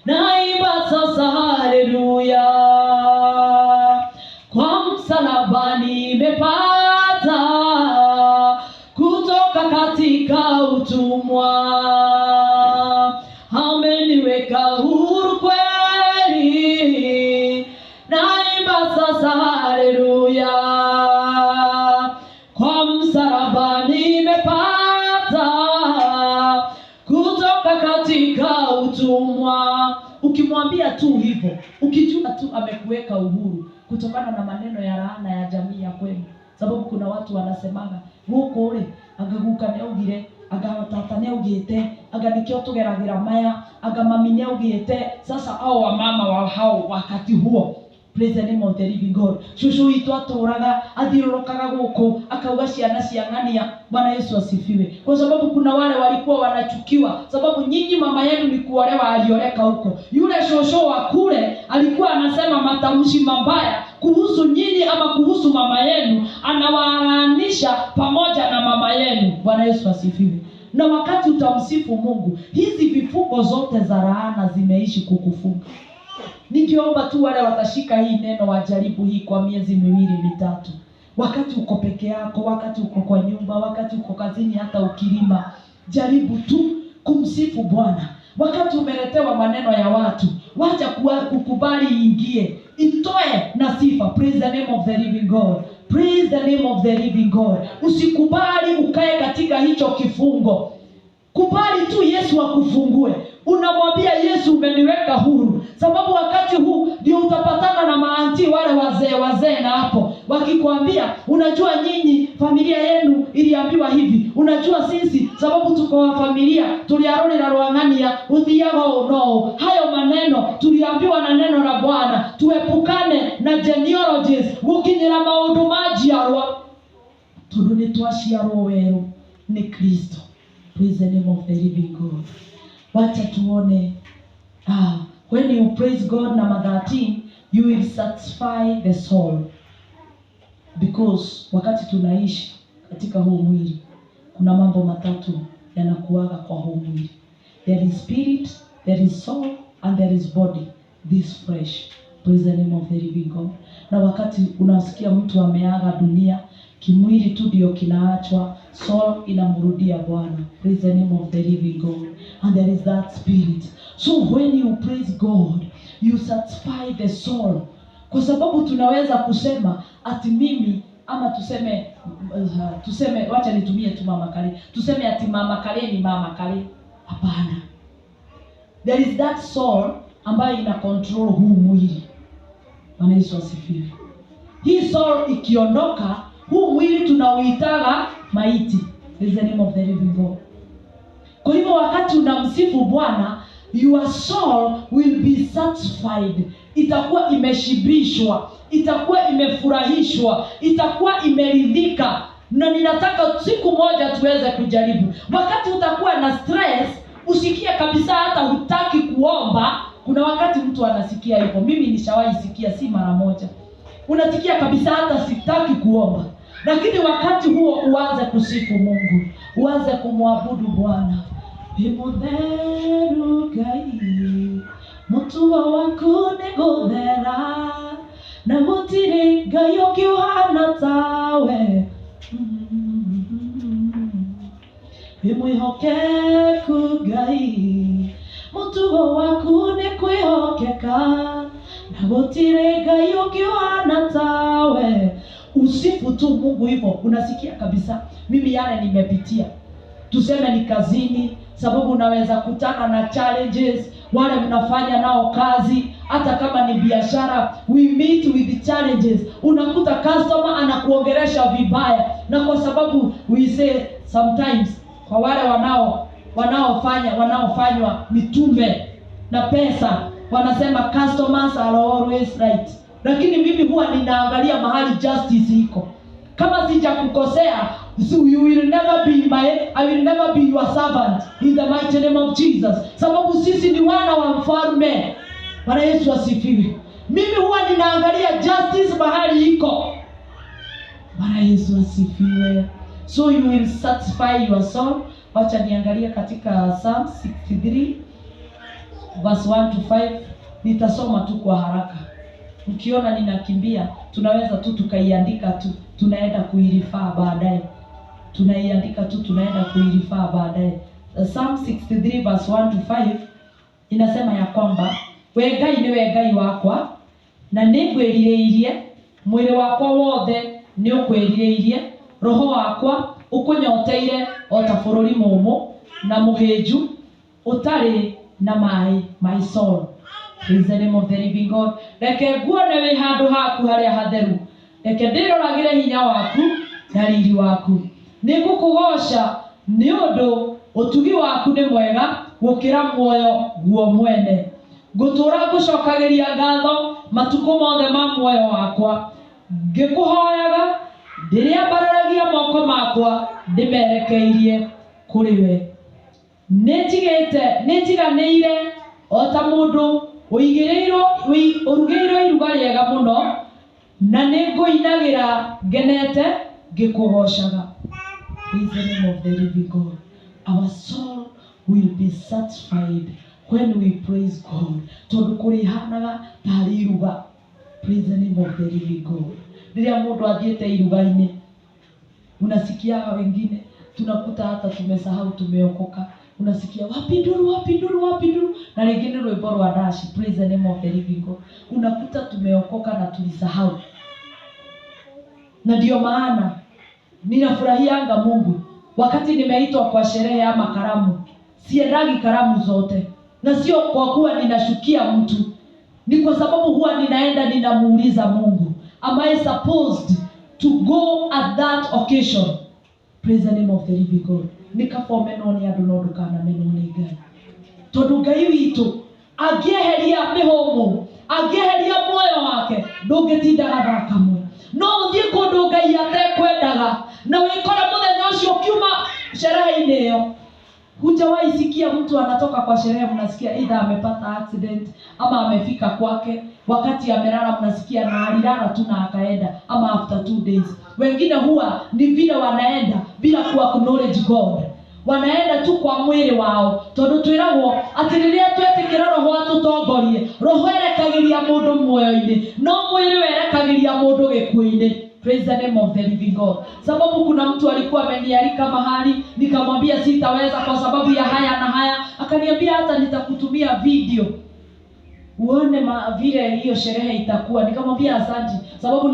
naimba sasa haleluya. Kwa msalaba nimepata kutoka katika utumwa. Ameniweka huru kweli, naimba sasa haleluya. Kwa msalaba nimepata kutoka katika utumwa. Ukimwambia tu hivyo, ukijua tu amekuweka uhuru kutokana na maneno ya laana ya jamii ya kwenu. Sababu kuna watu wanasemaga huko ule agaguka neugire, agatata neugite, aganikio tugeragira maya, agamami neugite. Sasa hao wamama wa hao wakati huo, praise the name of the living God, shushu itu aturaga athirorokaga guku akauga ciana ciang'ania. Bwana Yesu asifiwe. Kwa sababu kuna wale walikuwa wanachukiwa, sababu nyinyi mama yenu ni kuolewa alioleka huko. Yule shosho wa kule alikuwa anasema matamshi mabaya kuhusu nyinyi ama kuhusu mama yenu, anawaanisha pamoja na mama yenu. Bwana Yesu asifiwe. Na wakati utamsifu Mungu, hizi vifungo zote za laana zimeishi kukufunga. Ningeomba tu wale watashika hii neno wajaribu hii kwa miezi 2-3. Wakati uko peke yako, wakati uko kwa nyumba, wakati uko kazini, hata ukilima, jaribu tu kumsifu Bwana. Wakati umeletewa maneno ya watu, wacha kukubali ingie, itoe na sifa. Praise the name of the living God. Praise the name of the living God. Usikubali ukae katika hicho kifungo. Kubali tu Yesu akufungue. Unamwambia Yesu, umeniweka huru. Sababu wakati huu ndio utapatana na maanti wale wazee na hapo wakikwambia, unajua nyinyi familia yenu iliambiwa hivi, unajua sisi sababu tuko wa familia tuliarorera rwang'ania uthiaga no. Hayo maneno tuliambiwa na neno la Bwana, tuepukane na genealogies gukinyira maundu majiarwa tundu ni twaciarwo weru ni Kristo. Praise the name of the living God. Wacha tuone, when you praise God, number 13, you will satisfy the soul. Because wakati tunaishi katika huu mwili, kuna mambo matatu yanakuaga kwa huu mwili. There is spirit, there is soul, and there is body, this flesh. Praise the name of the living God. Na wakati unasikia mtu ameaga dunia, kimwili tu ndio kinaachwa, soul inamrudia Bwana. Praise the name of the living God. And there is that spirit. So when you praise God, you satisfy the soul. Kwa sababu tunaweza kusema ati mimi, ama tuseme wacha nitumie tu mama kale. Tuseme ati mama kale ni mama kale. Hapana. There is that soul ambayo ina control huu mwili. Bwana Yesu asifiwe. Hii soul ikiondoka, huu mwili tunauitaga maiti. Praise the name of the living God. Kwa hivyo wakati unamsifu Bwana, your soul will be satisfied. Itakuwa imeshibishwa, itakuwa imefurahishwa, itakuwa imeridhika. Na ninataka siku moja tuweze kujaribu. Wakati utakuwa na stress, usikie kabisa hata hutaki kuomba. Kuna wakati mtu anasikia hivyo. Mimi nishawahi sikia, si mara moja. Unasikia kabisa hata sitaki kuomba. Lakini wakati huo uanze kusifu Mungu, uanze kumwabudu Bwana. Imutheru Ngai mutugo waku ni guthera na gutiri Ngai ungi uhana tawe Imwihokeku Ngai mutugo waku ni kwihokeka na gutiri Ngai ungi uhana tawe. Usifu tu Mungu hivyo. Unasikia kabisa mimi yale nimepitia, tuseme ni kazini, sababu unaweza kutana na challenges, wale mnafanya nao kazi, hata kama ni biashara, we meet with the challenges. Unakuta customer anakuongelesha vibaya, na kwa sababu we say sometimes kwa wale wanaofanywa mitume na pesa, wanasema customers are always right. Lakini mimi huwa ninaangalia mahali justice iko. Kama sijakukosea, so I will never be your servant in the mighty name of Jesus. Sababu sisi ni wana wa mfalme. Bwana Yesu asifiwe. Mimi huwa ninaangalia justice mahali iko. Bwana Yesu asifiwe. So you will satisfy your soul. Wacha niangalia katika Psalm 63 verse 1 to 5. Nitasoma tu kwa haraka. Ukiona ninakimbia, tunaweza tu tukaiandika tu, tunaenda kuirifaa baadaye. Psalm 63 verse 1 to 5 inasema ya kwamba we Ngai ni we Ngai wakwa na nĩngwĩrirĩirie, mwĩrĩ wakwa wothe nĩ ũkwĩrirĩirie, roho wakwa ũkũnyoteire o ta bũrũri mũmũ na mũhĩnju ũtarĩ na maĩ. My soul, praise the name of the living God. Reke nguone wĩ handũ haku harĩa hatheru, reke ndĩroragĩre hinya waku na riri waku. Nĩngũkũgoca nĩ ũndũ ũtugi waku nĩ mwega gũkĩra muoyo guo mwene. Ngũtũũra ngũcokagĩria ngatho matukũ mothe ma muoyo wakwa, ngĩkũhoyaga ndĩrĩambararagia moko makwa ndĩmerekeirie kũrĩ we. Nĩnjiganĩire o ta mũndũ ũrugĩirwo iruga rĩega mũno, na nĩngũinagĩra ngenete ngĩkũgocaga. Praise the name of the living God. Our soul will be satisfied when we praise God. Tondũ kũrĩhanaga tarĩ iruga. Praise the name of the living God. Rĩrĩa mũndũ athiĩte iruga-inĩ, unasikiaga wengine, tunakuta hata tumesahau tumeokoka. Unasikia wapinduru, na lingine rwimbo rwa dashi. Praise the name of the living God. Unakuta tumeokoka na tulisahau. Na ndio maana ninafurahianga Mungu wakati nimeitwa kwa sherehe ama karamu. Siendagi karamu zote, na sio kwa kuwa ninashukia mtu, ni kwa sababu huwa ninamuuliza Mungu, am I supposed to go at that occasion? Praise the name of the living God. Nikapomeno ni andu no ndukana meno ni Ngai. Tondu Ngai witũ angĩeheria mĩhũmũ, angĩeheria muoyo wake, ndũngĩtindaga thakamwe. No ũthiĩ kũndũ Ngai atekwendaga na wĩkore mũthenya ũcio kiuma sherehe-inĩ ĩyo. Hujawahi sikia mtu anatoka kwa sherehe mnasikia either amepata accident ama amefika kwake, wakati amelala mnasikia na alilala tu na akaenda, ama after 2 days. Wengine huwa ni vile wanaenda bila kuwa acknowledge God. Wanaenda tu kwa mwili wao. Tondu twiragwo ati riria twetikira roho atutongorie, roho erekagĩria mũndũ muoyo-inĩ, no mwili werekagĩria mũndũ gĩkuũ-inĩ. Praise the name of the living God. Sababu kuna mtu alikuwa amenialika mahali, nikamwambia sitaweza kwa sababu ya haya na haya. Akaniambia hata nitakutumia video uone vile hiyo sherehe itakuwa. Nikamwambia asante, sababu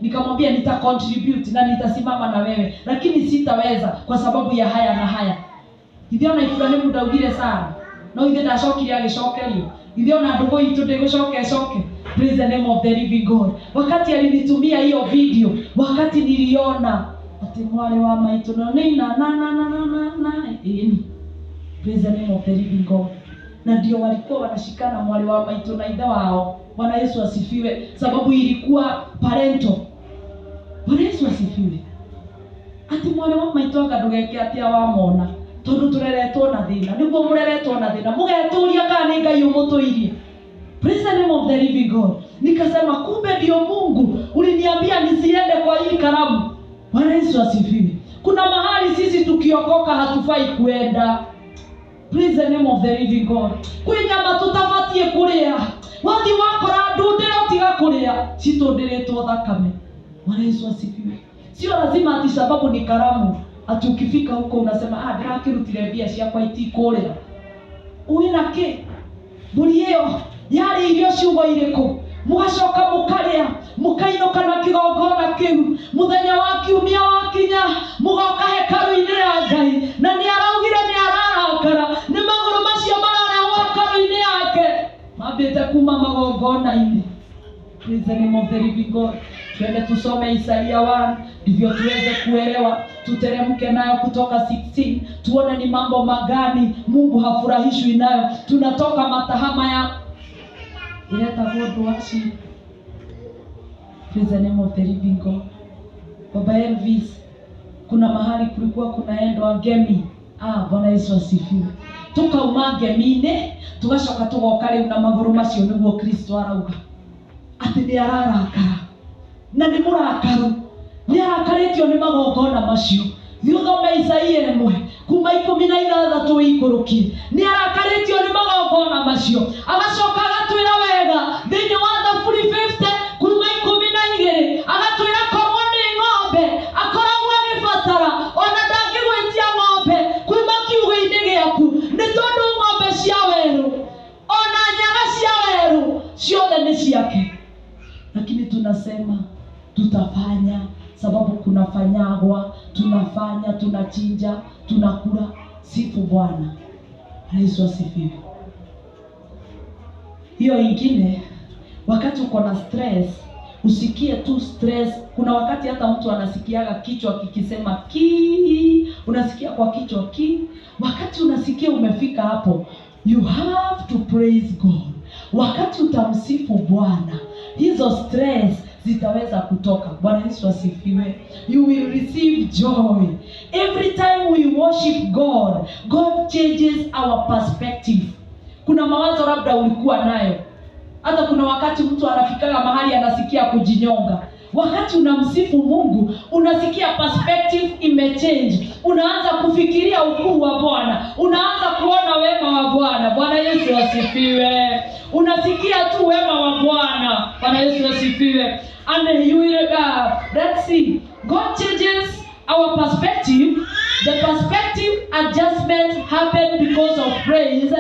nikamwambia nitacontribute na nitasimama na wewe, lakini sitaweza kwa sababu ya haya na haya. Hivyo na Ibrahimu ndaugire sana, no ithe ndacokire agĩcokerio. Hivyo na ndugu itu ndĩgũcoke. Praise the name of the living God. Wakati alinitumia hiyo video, wakati niliona ati mwale wa maitũ na praise the name of the living God. Na ndio walikuwa wanashikana mwale wa maitũ na ithe wao. Bwana Yesu asifiwe. Sababu ilikuwa parental. Bwana Yesu asifiwe. Ati mwale wa maitũ akadugeke atia wamona. Tondu tureretwo na thina. Niguo mureretwo na thina. Mugeturia kana Ngai umutuirie. Praise the name of the living God. Nikasema kumbe ndio Mungu uliniambia nisiende kwa hii karamu. Bwana Yesu asifiwe. Kuna mahali sisi tukiokoka hatufai kuenda. Praise the name of the living God. Kwinyama tutafatie kuria. Wathi wakora ndundire utiga kuria. Citundiritwo thakame. Bwana Yesu asifiwe. Sio lazima ati sababu ni karamu. Ati ukifika huko unasema ndirakirutire mbia ciakwa itikuria. Uina ki? Mburi iyo yari irio ciugo iriku? Mugacoka mukaria, mukainuka na kigongona kiu. Muthenya wa kiumia wakinya, mugoka hekalu-ini ya Ngai. Na ni araugire ni ararakara. Ni maguru macio mararehwo hekalu-ini yake. Mambite kuma magongona-ini. Praise the name of the living God. Twende tusome Isaia 1 ndivyo tuweze kuelewa. Tuteremke nayo kutoka 16 tuone ni mambo magani Mungu hafurahishwi nayo. Tunatoka matahama ya ileta God washi. Praise the name of the living God. Baba Elvis, kuna mahali kulikuwa kunaendwa ngemi. Bwana Yesu asifiwe. Tukauma ngemine tugacoka tugoka riu na maguru macio niguo Kristo arauga ati ni ararakara. Na ni murakaru. Ni arakaritio ni magongona macio. Thome Isaia 1 kuma 16 ikuruki. Ni arakaritio ni magongona macio. Agacoka agatwira wega thiini wa Thaburi 50 kuma 12 agatwira korwo ni ng'ombe akoragwo agibatara ona ndangigwitia ng'ombe kuma kiugo-ini giaku ni tondu ng'ombe cia weru ona nyaga cia weru ciothe ni ciake. Lakini tunasema tutafanya sababu kunafanyagwa, tunafanya, tunachinja, tunakula. Sifu Bwana. Yesu asifiwe. Hiyo ingine, wakati uko na stress, usikie tu stress. Kuna wakati hata mtu anasikiaga kichwa kikisema ki, unasikia kwa kichwa ki. Wakati unasikia umefika hapo, you have to praise God. Wakati utamsifu Bwana, hizo stress zitaweza kutoka. Bwana Yesu asifiwe. You will receive joy. Every time we worship God, God changes our perspective. Kuna mawazo labda ulikuwa nayo. Hata kuna wakati mtu anafikaga mahali anasikia kujinyonga. Wakati unamsifu Mungu, unasikia perspective imechange. Unaanza kufikiria ukuu wa Bwana. Unaanza kuona wema wa Bwana. Bwana Yesu asifiwe. Unasikia tu wema wa Bwana. Bwana Yesu asifiwe. And you will let's see. God changes our perspective. The perspective adjustment happens because of praise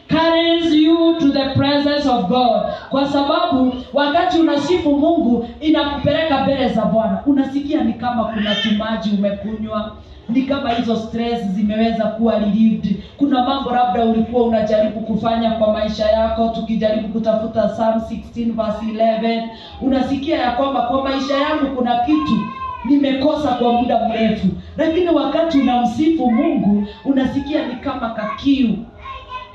carries you to the presence of God. Kwa sababu wakati unasifu Mungu inakupeleka mbele za Bwana. Unasikia ni kama kuna kimaji umekunywa. Ni kama hizo stress zimeweza kuwa relieved. Kuna mambo labda ulikuwa unajaribu kufanya kwa maisha yako, tukijaribu kutafuta Psalm 16 verse 11, unasikia ya kwamba kwa maisha yangu kuna kitu nimekosa kwa muda mrefu. Lakini wakati unamsifu Mungu, unasikia ni kama kakiu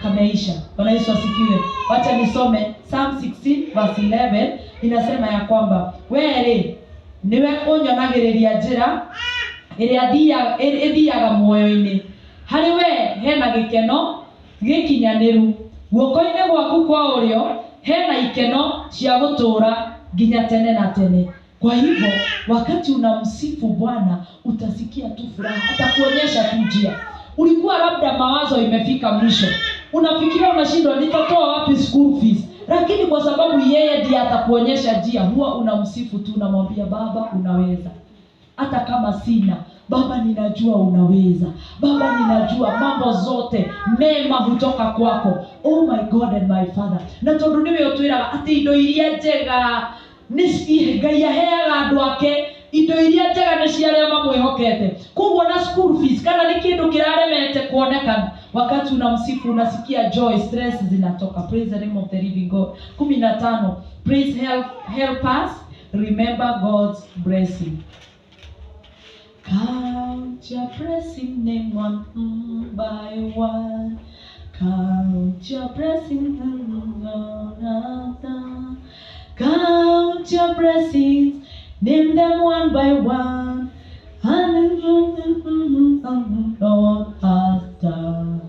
kameisha. Bwana Yesu asifiwe. Wacha nisome Psalm 16 verse 11, inasema ya kwamba were niwe unyonagiriria njira iria ithiaga muoyo-ini. Hari we hena gikeno gikinyaniru, guoko-ini gwaku kwa urio hena ikeno cia gutura nginya tene na tene. Kwa hivyo wakati unamsifu Bwana utasikia tu furaha, atakuonyesha tu njia. Ulikuwa labda mawazo imefika mwisho, unafikiria unashindwa nitatoa wapi school fees, lakini kwa sababu yeye ndiye atakuonyesha njia, huwa unamsifu tu, unamwambia Baba unaweza. Hata kama sina, Baba ninajua unaweza. Baba ninajua mambo zote mema hutoka kwako. Oh my God and my Father. Na tondu niwe utwiraga ati indo iria njega ni Ngai aheaga andu ake, indo iria njega ni cia aria mamwihokete. Koguo na school fees kana ni kindu kiraremete kuonekana, wakati unamsifu unasikia joy, stress zinatoka. Praise the name of the living God. 15. Praise help us remember God's blessing. Count your blessing name one by one. Count your blessing Count your blessings, name them one by one. And Lord has done.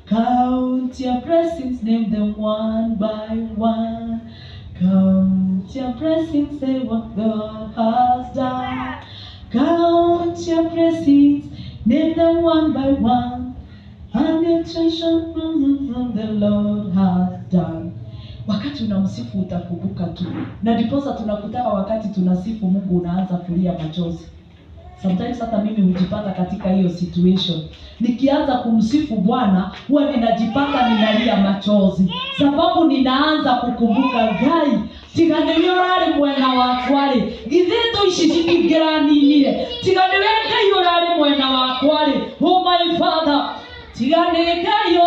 Count your blessings, name them one by one. Count your blessings, say what God has done. Count your blessings, name them one by one. And the treasure the Lord has done. Wakati unamsifu utakumbuka tu. Na ndiposa tunakutaka wakati tunasifu Mungu unaanza kulia machozi. Sometimes hata mimi hujipata katika hiyo situation. Nikianza kumsifu Bwana, huwa ninajipata ninalia machozi. Sababu ninaanza kukumbuka Ngai, tiga niwe urari mwena wakwa ri. Githito ici citingiraninire. Tiga niwe Ngai urari mwena wakwa ri. Oh my Father, tiga ni Ngai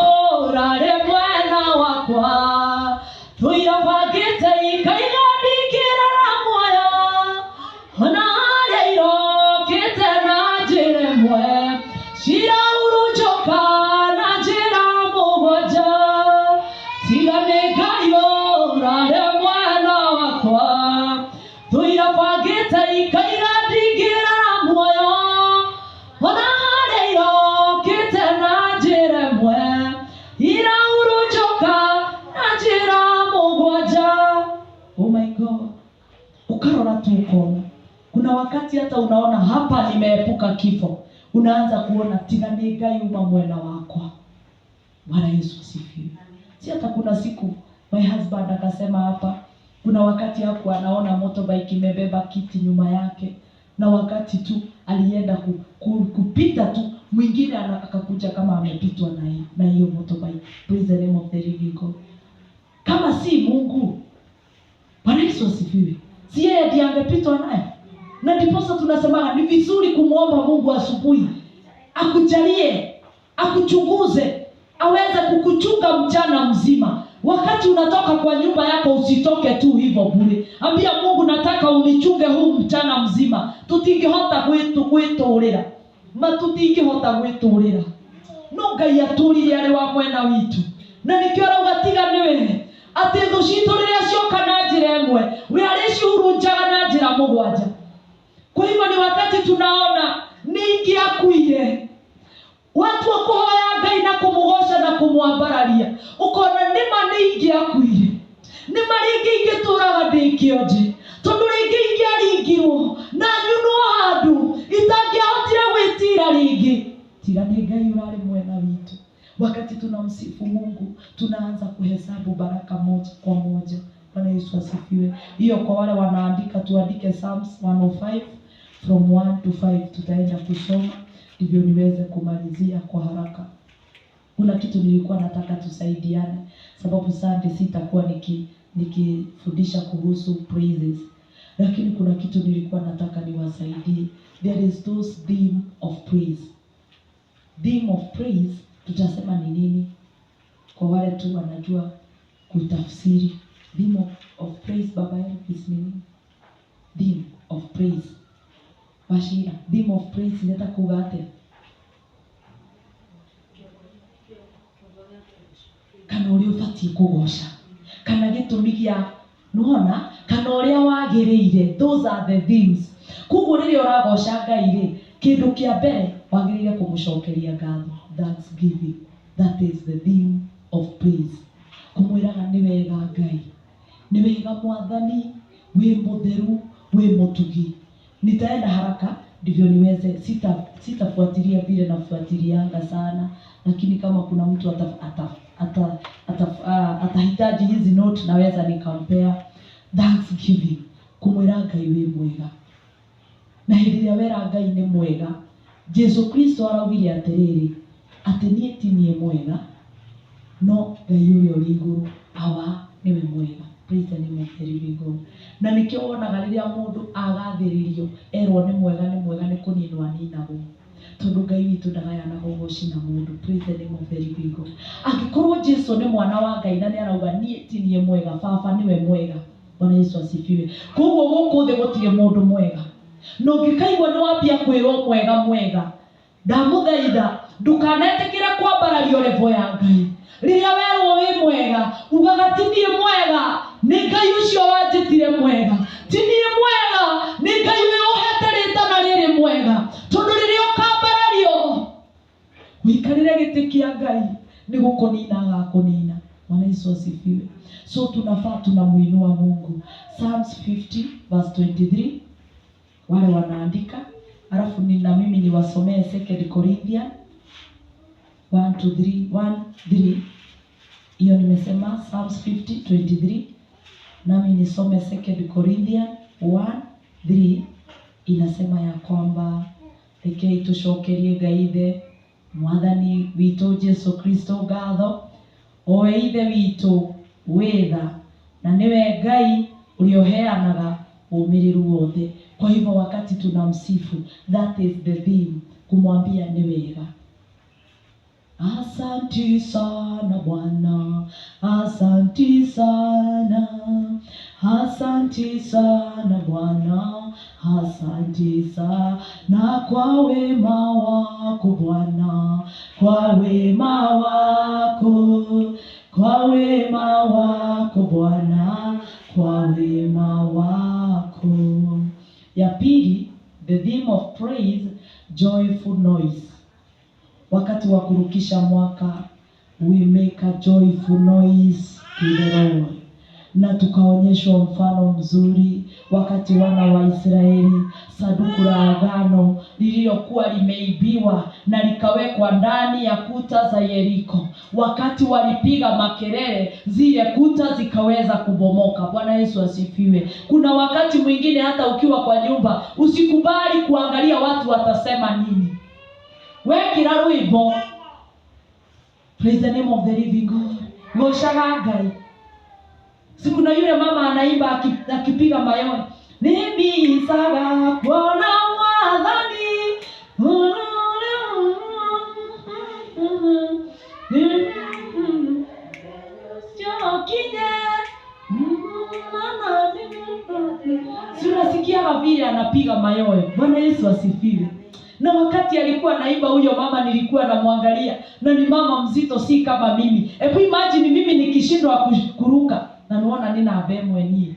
urari mwena wakwa. Tuya bagite ikaigandikira moyo. Ona reiro Shira uruchoka na jira moja. Tiga negayo rare mwana wakwa. Tuya bagita ikaigandikira moyo. Ona reiro kite na jira mwe. Ira uruchoka na jira moja. Oh my God. Ukarora tu ukona. Kuna wakati hata unaona hapa nimeepuka kifo. Unaanza kuona tiga ni Ngai uma mwena wakwa. Bwana Yesu asifiwe. Si hata kuna siku my husband akasema hapa, kuna wakati hapo anaona motorbike imebeba kiti nyuma yake, na wakati tu alienda kupita tu mwingine akakuja kama amepitwa na hiyo motorbike. Praise the name of the living God. Kama si Mungu, Bwana Yesu asifiwe, si yeye ndiye angepitwa naye. Na ndiposa tunasema ni vizuri kumuomba Mungu asubuhi akujalie, akuchunguze, aweze kukuchunga mchana mzima. Wakati unatoka kwa nyumba yako usitoke tu hivyo bure. Ambia Mungu, nataka unichunge huu mchana mzima. Tutingehota gwiturira. Tutingehota gwiturira. No Ngai aturire ari wa mwena witu. Na nikio rauga niwe ati thu citu riria cioka na njira imwe, we ari ciurunjaga na njira mugwanja. Kwa hivyo ni wakati tunaona ningi akuire, watu wa kuhoya Ngai na kumugosha na kumwambararia, ukona nima ningi akuire, nima ringi ingituraga ndikionje, tondu ringi ingiaringirwo na nyuno handu itangihotire gwitira ringi. Tiga ni Ngai urari mwena witu. Wakati tunamsifu Mungu, tunaanza kuhesabu baraka moja kwa moja. Bwana Yesu asifiwe. Hiyo kwa wale wanaandika, tuandike Psalms 105 from 1 to 5. Tutaenda kusoma ndivyo niweze kumalizia kwa haraka. Kuna kitu nilikuwa nataka tusaidiane, sababu Sunday sitakuwa nikifundisha kuhusu praises. Lakini kuna kitu nilikuwa nataka niwasaidie. There is those theme of praise. Theme of praise tutasema ni nini? Kwa wale tu wanajua kutafsiri. Theme of praise, baba yangu is nini? Theme of praise. Washira, theme of praise neta kugate. Kana uri ufati kugosha. Kana gitumi gia nuona, kana uria wagiriire. Those are the themes. Kugu riri uragosha Ngai ri, kindu kia mbere wagirire kumucokeria ngatho. That's giving. That is the theme of praise. Kumwiraga ni wega Ngai, ni wega Mwathani, we mutheru, we mutugi. Nitaenda haraka ndivyo niweze, sitafuatilia vile nafuatilianga sana, lakini kama kuna mtu atahitaji hizi note naweza nikampea. Thanksgiving, kumwira Ngai we mwega. Na hili ya wera Ngai ni mwega. Jesu Kristo araugire atiriri, ati nie ti nie mwega, no Ngai uria uri iguru awa niwe mwega. Praise the name of the living God. Na nikio wonaga riria mundu agathiririo erwo ni mwega ni kuninwa ninagwo, tondu Ngai witu ndagayana gogoci na mundu. Praise the name of the living God. Angikorwo Jesu ni mwana wa Ngai na ni arauga nie ti nie mwega, baba niwe mwega. Bwana Yesu asifiwe. Koguo guku thi gutire mundu mwega. No ngikaigwa ni wambia kwirwo mwega, ndamuthaitha ndukanetikire kwambarario level ya Ngai. Riria werwo wi mwega, ugaga ti nie mwega, ni Ngai ucio wanjitire mwega. Ti nie mwega, ni Ngai we uhete ritana riri mwega. Tondu riria ukambarario wikarire giti kia Ngai, ni gukunina agakunina. Bwana Yesu asifiwe. So tunafaa tunamuinua Mungu. Psalms 50 verse 23. Wale wanaandika, alafu na mimi niwasomee 2 Corinthians 1 2 3 1 3. Hiyo nimesema Psalms 50:23. Nami nisome 2 Corinthians 1:3. Inasema ya kwamba rekei tucokerie Ngai Ithe Mwathani witũ Jesu Kristo ngatho, owe Ithe witũ witha, na niwe Ngai ulioheanaga umiriru wothe. Kwa hivyo wakati tunamsifu, that is the theme, kumwambia ni wega. Asanti sana Bwana, asanti sana, asanti sana Bwana, asanti sana kwa wema wako Bwana, kwa wema wako, kwa wema wako Bwana, kwa wema wako. Ya pili, the theme of praise, joyful noise. Wakati wa kurukisha mwaka, we make a joyful noise to the Lord. Na tukaonyeshwa mfano mzuri wakati wana wa Israeli, sanduku la agano lililokuwa limeibiwa na likawekwa ndani ya kuta za Yeriko. Wakati walipiga makelele, zile kuta zikaweza kubomoka. Bwana Yesu asifiwe. Kuna wakati mwingine hata ukiwa kwa nyumba, usikubali kuangalia watu watasema nini. Wekira rwimbo, praise the name of the living God, ngoshaga Ngai. Siku na yule mama anaimba akipiga mayowe, nibisaga kuona Mwathani, unasikia vile anapiga mayowe. Bwana Yesu asifiwe. Na wakati alikuwa naimba huyo mama, nilikuwa namwangalia, na ni mama mzito, si kama mimi. Hebu imagine mimi nikishindwa kuruka, na naona nina abemwe ni.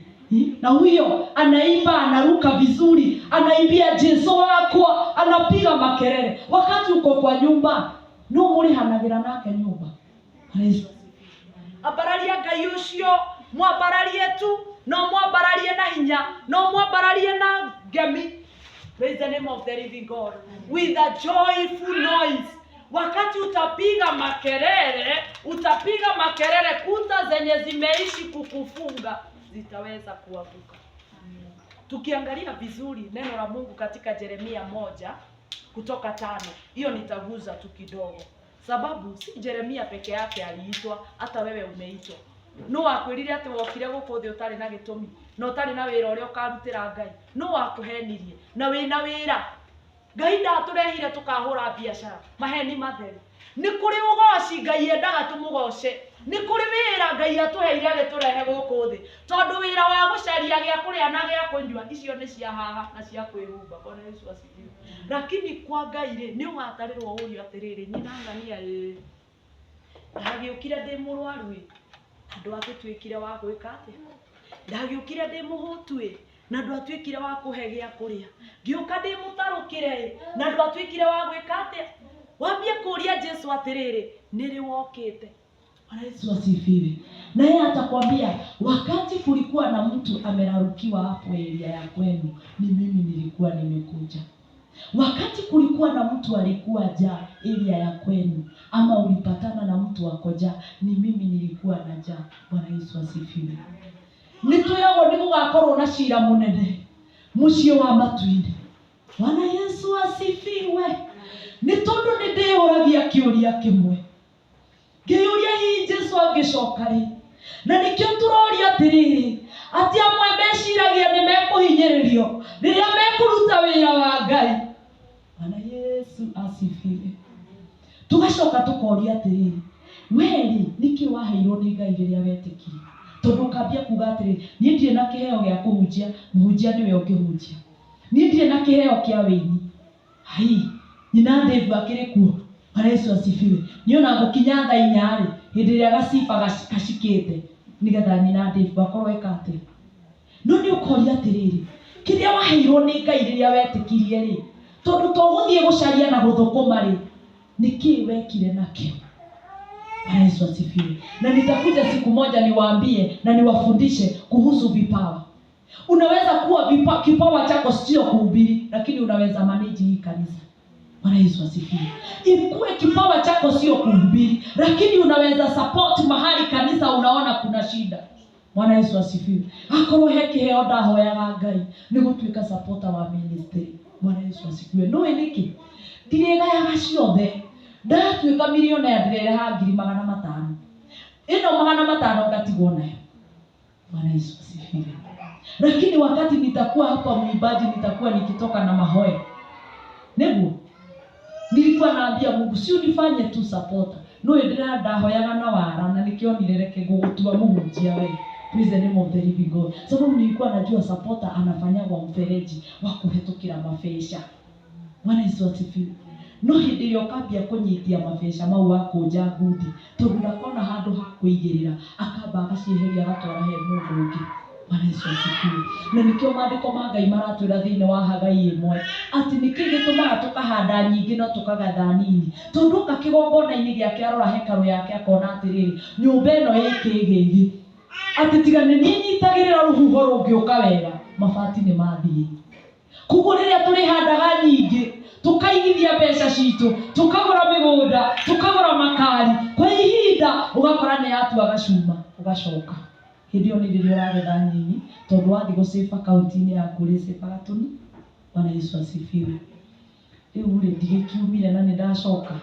Na huyo anaimba, anaruka vizuri, anaimbia Jesu wako, anapiga makelele. Wakati uko kwa nyumba, no muri hanagira nake nyumba. Yesu abararia Ngai ucio, mwabararie tu, no mwabararie na hinya, no mwabararie na ngemi. Praise the name of the living God. With a joyful noise. Wakati utapiga makelele, kuta zenye zimeishi kukufunga zitaweza kuanguka. Tukiangalia vizuri neno la Mungu katika Yeremia 1:5. Hiyo nitaguza tu kidogo. Sababu si Yeremia peke yake aliitwa, hata wewe umeitwa. No akwirire ati wokire guku thi utari na gitumi, no utari na wira uria ukarutira Ngai, no akuhenirie na wina wira. Ngai ndaturehire tukahura biashara maheni matheri. Ni kuri ugoci Ngai endaga tumugoce, ni kuri wira Ngai atuheire agiturehe guku thi, tondu wira wa gucaria gya kuria na gya kunyua icio ni cia haha na cia kwihumba. Bwana Yesu asifiwe. Lakini kwa Ngai ri ni ugatarirwo urio atiriri, nyina ngania ri ndagiukire ndi murwaru andu atutwikire wa gwika ati, ndagiukire ndi muhutu na andu atwikire wa kuhe gya kuria, ngiuka ndi mutarukire na andu atwikire wa gwika ati. Wambie kuria Jesu atiriri, niri wokite. Bwana Yesu asifiwe. Na yeye atakwambia wakati kulikuwa na mtu amerarukiwa hapo area ya kwenu, ni mimi nilikuwa nimekuja. Wakati kulikuwa na mtu alikuwa njaa area ya kwenu, ama ulipatana na mtu wako njaa, ni mimi nilikuwa na njaa. Bwana Yesu asifiwe. Nituyago nigugakorwo na cira munene mucie wa matuinde. Bwana Yesu asifiwe. Ni tondu ni ndihuragia kiuria kimwe, ngiyuria hii Jesu angicoka ri, na nikio turoria atiriri ati amwe meciragia ni mekuhinyiririo riria mekuruta wira wa Ngai. Bwana Yesu asifiwe. Tugacoka tukoria atiriri, weri niki waheirwo ni Ngai riria wetikirie? Tondu kambia kuga atiriri, nie ndire na kiheo gya kuhunjia, muhunjia niwe ukihunjia. Nie ndire na kiheo kia wini. Hai nyina Dave akiri kuo. Bwana Yesu asifiwe. Niona gukinya thaa 4 hindi ria gaciba gacikite nigetha nyina Dave bakorwo ekate. No ni ukoria atiriri, kiria waheirwo ni Ngai riria wetikirie ri, tondu toguthie gucaria na guthukuma ri, niki wekire nakio? Bwana Yesu asifiwe. Na nitakuja siku moja niwaambie na niwafundishe kuhusu vipawa. Unaweza kuwa kipawa chako sio kuhubiri, lakini unaweza manage hii kanisa. Bwana Yesu asifiwe. Ikuwe kipawa chako sio kuhubiri, lakini unaweza support mahali kanisa unaona kuna shida. Bwana Yesu asifiwe. Akorwo heki heo ndahoyaga Ngai ni gutuika supporter wa ministry. Bwana Yesu asifiwe. No eniki ndiregayaga ciothe ndatuika milioni ya ndireha 500,000 ino 500,000 ngatigwo nayo. Bwana Yesu asifiwe. Lakini wakati nitakuwa hapa mwimbaji, nitakuwa nikitoka na mahoe nebu, nilikuwa naambia Mungu si unifanye tu supporter, no ndira ndahoyaga na wara na nikio nirereke gugutua muhunjia wewe. Praise the name of the living God. Sababu nilikuwa najua supporter anafanya kwa mfereji wa kuhetukira mafesha. Bwana Yesu asifiwe. No hindi iyo kambia kunyitia mafesha mau wakunja ngudi tondu ndakona handu ha kuigirira akamba agacieheria agatwara he mundu ungi. Bwana Yesu asifiwe. Na nikio maandiko ma Ngai maratwira thiini wa Hagai 1 ati niki gitumaga tukahanda nyingi no tukagatha nini, tondu kakigongona-ini giake arora hekalu yake akona atiriri nyumba ino ikigigi ati tiga ni nyitagirira ruhuho rungiuka wega mabati ni mathie. Kuguo riria turi handaga nyingi tukaigithia mbeca citu tukagura migunda tukagura makari kwa ihinda ugakora ni atu agacuma ugacoka hindi oni riria uragetha nyinyi tondu wathi guciba akaunti-ini yaku ri ciba gatuni. Bwana Yesu asifiwe. Riu ri ndigikiumire na nindacoka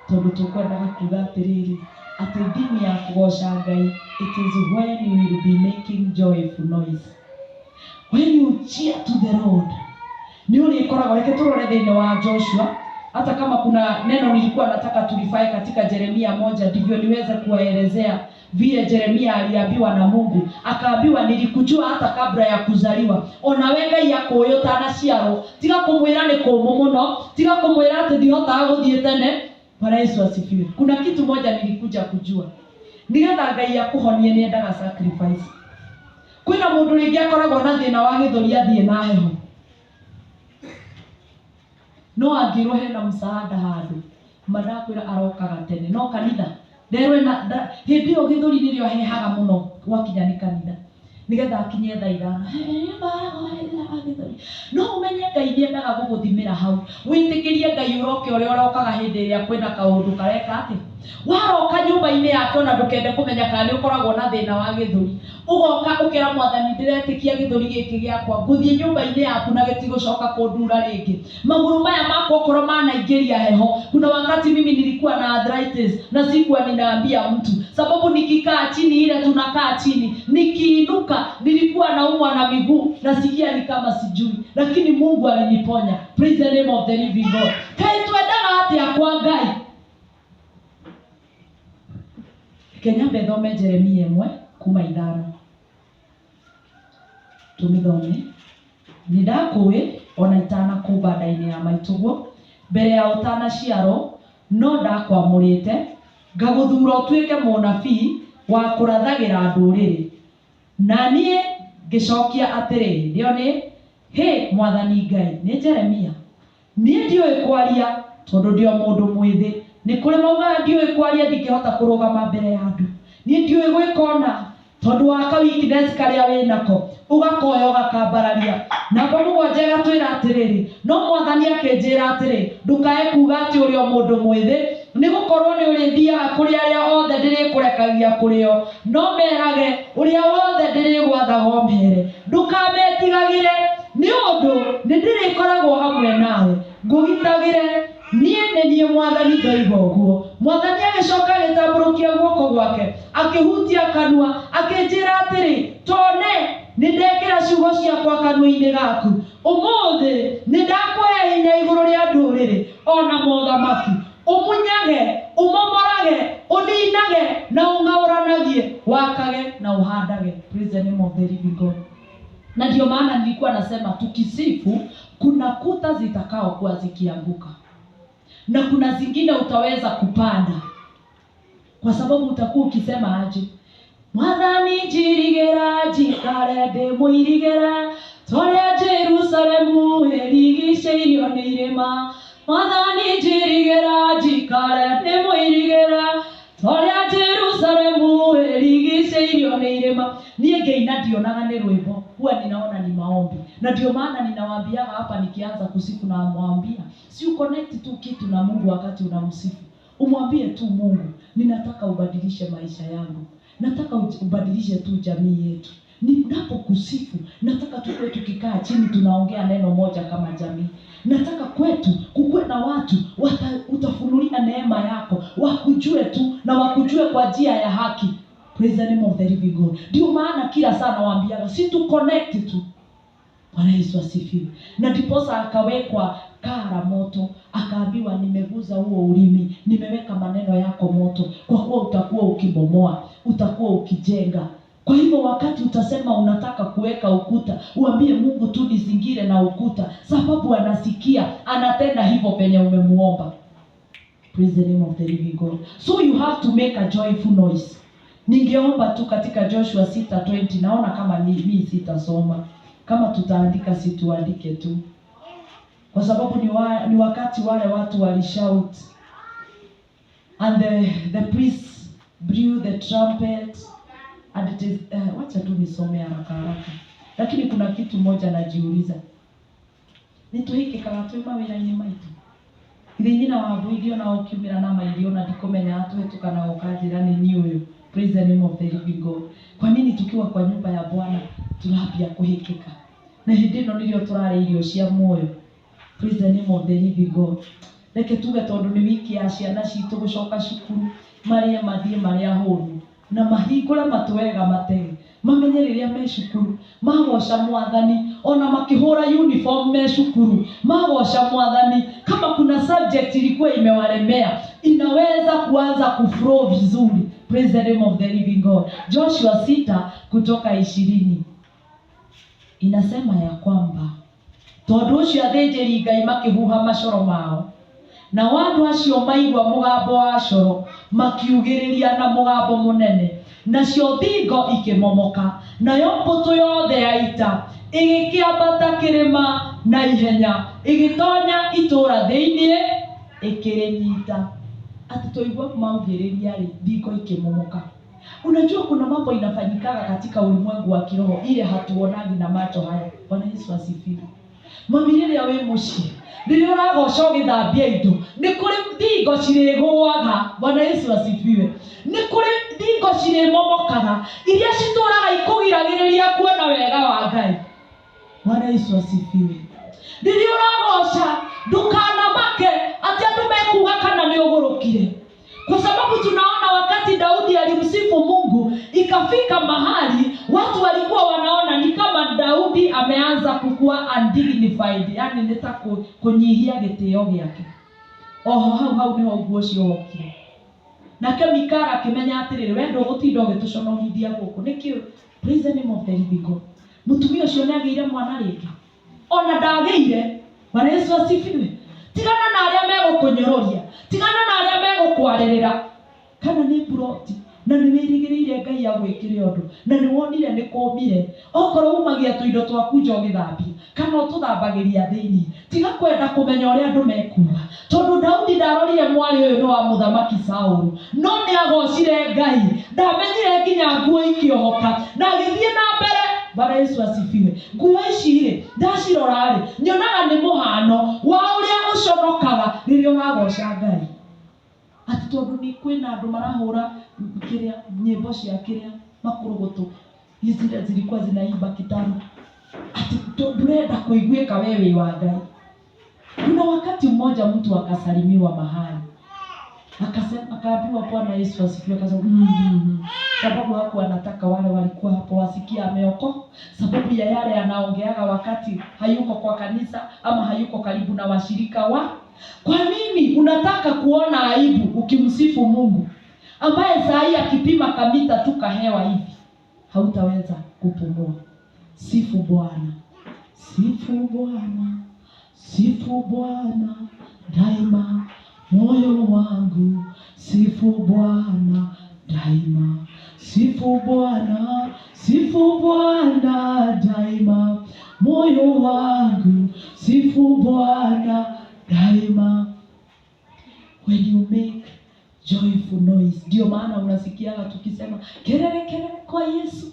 tondu tukwendaga kuga atiriri ati ndimi ya kugoca Ngai it is when you will be making joyful noise, when you cheer to the Lord. Ni ulikoragwo reke turore thiini wa Joshua, hata kama kuna neno nilikuwa nataka tulifae katika Yeremia 1 ndivyo niweze kuwaelezea vile Yeremia aliambiwa na Mungu, akaambiwa nilikujua hata kabla ya kuzaliwa. Ona we Ngai yakoyo tanaciaro tiga kumwira ni kumu muno, tiga kumwira ati ndihotaga guthie tene. Bwana Yesu asifiwe. Kuna kitu moja nilikuja kujua, nigetha Ngai yakuhonie ni endaga sacrifice. Kwina mundu ringi akoragwo na thina wa githuri athie na heho, no angirwo hena msaada handu madakwira arokaga tene. No kanitha nderwe na hindi yo githuri nirio hehaga muno gwakinya ni kanitha nigetha akinye thaa 5 no umenye Ngai ndiendaga guguthimira hau, witikirie Ngai uroke uri urokaga hindi iria kwina kaundu kareka ati waroka nyumba-ini yake ona ndukende kumenya kana ni ukoragwo na thina wa githuri, ugoka ukira Mwathani ndiretikia githuri giki giakwa nguthie nyumba-ini yaku na gitigucoka kundura ringi, maguru maya makwa okoro manaingiria heho. Kuna wakati mimi nilikuwa na arthritis na sikuwa ninaambia mtu, sababu nikikaa chini ile tunakaa chini nikiinuka nilikuwa naumwa na miguu nasikia ni kama sijui, lakini Mungu aliniponya. Praise the name of the living God. Kai twendaga ati akwa Ngai Kenya bethome Yeremia 1:5 tumithome. Nindakui ona itana kumba ndaini ya maituguo mbere ya utana ciaro no ndakwamurite ngaguthura utuike munabii wa kurathagira nduriri na nie ngicokia atiri ndio ni he Mwathani Ngai ni Yeremia nie ndioi kwaria tondu ndio mundu mwithi ni kuri mauga ndioi kwaria ndingihota kurugama mbere ya andu nie ndioi gwikona tondu wa ka weakness karia winako ugakoya ugakambararia. Namba 7 gatwira atiriri no Mwathani akinjira atiri ndukae kuga ati urio mundu mwithi ni gukorwo ni urithiaga kuri aria othe ndirikurekagia kurio no merage uria wothe ndirigwathaga omhere ndukametigagire ni undu ni ndirikoragwo hamwe nawe ngugitagire nie Mwathani Ngai goguo. Mwathani agicoka gitamburukia guoko gwake akihutia kanua akinjira atiri tone nindekira ciugo ciakwa kanua-ini gaku umuthi nindakuhe hinya iguru ria nduriri ona mothamaki umunyage umomorage uninage na ungauranagie wakage na uhandage. Praise the name of the living God. Na ndio maana nilikuwa nasema tukisifu kuna kuta zitakao kuwa zikianguka na kuna zingine utaweza kupanda, kwa sababu utakuwa ukisema aje Mwathani njirigera njikare ndi muirigera toria Jerusalemu erigiceirio ni irima. Mwathani njirigera njikare ndi muirigera toria Jerusalemu erigiceirio ni irima. Nie ngeina ndionaga ni rwimbo, huwa ninaona ni maombi. Na ndio maana ninawaambia hapa nikianza kusifu na mwambia, si uconnect tu kitu na Mungu wakati unamsifu. Umwambie tu Mungu, ninataka ubadilishe maisha yangu. Nataka ubadilishe tu jamii yetu. Ninapokusifu, nataka tukue tukikaa chini tunaongea neno moja kama jamii. Nataka kwetu kukuwe na watu utafunulia neema yako, wakujue tu na wakujue kwa njia ya haki. Praise the name of the living God. Ndio maana kila saa nawaambia, si tu connect tu. Bwana Yesu asifiwe. Na ndiposa akawekwa kara moto, akaambiwa nimeguza huo ulimi, nimeweka maneno yako moto, kwa kuwa utakuwa ukibomoa, utakuwa ukijenga. Kwa hivyo wakati utasema unataka kuweka ukuta, uambie Mungu tu nizingire na ukuta, sababu anasikia, anatenda hivyo penye umemuomba. Praise the name of the living God. So you have to make a joyful noise. Ningeomba tu katika Joshua 6:20, naona kama mimi sitasoma. Kama tutaandika situandike tu. Kwa sababu ni wakati wale watu walishout. And the priests blew the trumpet. And it is, wacha tu nisome haraka. Lakini kuna kitu moja najiuliza. Nituhike kama twema wĩra-inĩ maitũ. Ithe nyina wa Bũidio na okiumĩra na mairio na ndikomenya atũhetũka na ũkanjĩra nĩ niĩ ũyũ. Praise the name of the living God. Kwa nini tukiwa kwa nyumba ya Bwana tunapia kuhikika? Na hindi no nilio turare irio cia muoyo. Praise the name of the living God. Reke tuge tondu ni wiki ya ciana citu gucoka cukuru, maria mathie maria huru na mahingura matwega matege. Mamenye riria me cukuru, magoca Mwathani, ona makihura uniform me cukuru, magoca Mwathani. Kama kuna subject ilikuwa imewalemea, inaweza kuanza kuflow vizuri. Praise the name of the living God. Joshua 6 kutoka 20 inasema ya kwamba tondu ucio athĩnjĩri Ngai makihuha macoro mao, na wandu acio maigua mugambo wa coro makiugĩrĩria na mugambo munene, nacio thingo ikimomoka, nayo mbũtũ yothe ya ita ĩgĩkĩambata kĩrĩma na ihenya, ĩgĩtonya itũũra thĩinĩ ĩkĩrĩnyita. Ati toigua maugĩrĩria thingo ikimomoka. Unajua kuna mambo inafanyikaga katika ulimwengu wa kiroho ile hatuonagi na macho haya. Bwana Yesu asifiwe. Mamire ya we muci ndio ragoca ũgĩthambia indo nĩ kũrĩ thingo cirĩgũaga. Bwana Yesu asifiwe. Nĩ kũrĩ thingo cirĩmomokaga iria citũraga ikũgiragĩrĩria kuona wega wa Ngai. Bwana Yesu asifiwe. Ndio ragoca ndukanamake ati andũ mekuga kana nĩ ũgũrũkire. Kwa sababu tunaona wakati Daudi alimsifu Mungu, ikafika mahali watu walikuwa wanaona ni kama Daudi ameanza kukua undignified, yani neta kunyihia gĩtĩo gĩake. Oho hau niho nguo ciokire. Nake Mikara akimenya atiriri we ndũgũtinda ũgĩtũconogithia gũkũ nĩkĩ? Praise the name of the living God. Mutumia ũcio nĩ agĩire mwana rĩngĩ, ona ndagĩire. Bwana Yesu asifiwe. Tigana na arĩa megũkũnyororia, tigana na arĩa megũkwarĩrĩra. Kana nĩ buroti na nĩ wĩrĩgĩrĩire Ngai agwĩkĩre ũndũ na nĩ wonire nĩ kũmire, okorwo umagia tũindo twaku nja ũgĩthambia kana ũtũthambagĩria thĩinĩ, tiga kwenda kũmenya ũrĩa andũ mekuga. Tondũ Daudi ndarorire mwari ũyũ nĩ wa mũthamaki Saũlũ, no nĩ agocire Ngai, ndamenyire nginya nguo ikĩohoka na agĩthiĩ na mbere. Bwana Yesu asifiwe. Nguo ici ndacirora nyonaga nĩ mũhano wa ũrĩa ũconokaga rĩrĩa wagoca Ngai. Ati tondu ni kwina andu marahura kiria nyimbo cia kiria makurugutu hizi zilikuwa zinaimba kitano. Ati ndurenda kuiguika wewe wa Ngai. Kuna wakati mmoja mtu akasalimiwa mahali, akasema, akaambiwa Bwana Yesu asifiwe, akasema sababu hapo anataka wale walikuwa hapo wasikia ameokoka, sababu ya yale anaongeaga wakati hayuko kwa kanisa ama hayuko karibu na washirika wa. Kwa nini unataka kuona aibu ukimsifu Mungu ambaye saa hii akipima kamita tu kahewa hivi hautaweza kupumua? Sifu Bwana, sifu Bwana, sifu Bwana daima moyo wangu, sifu Bwana daima, sifu Bwana, sifu Bwana daima moyo wangu, sifu Bwana daima. When you make joyful noise, ndio maana unasikiaga tukisema kelele kelele kwa Yesu,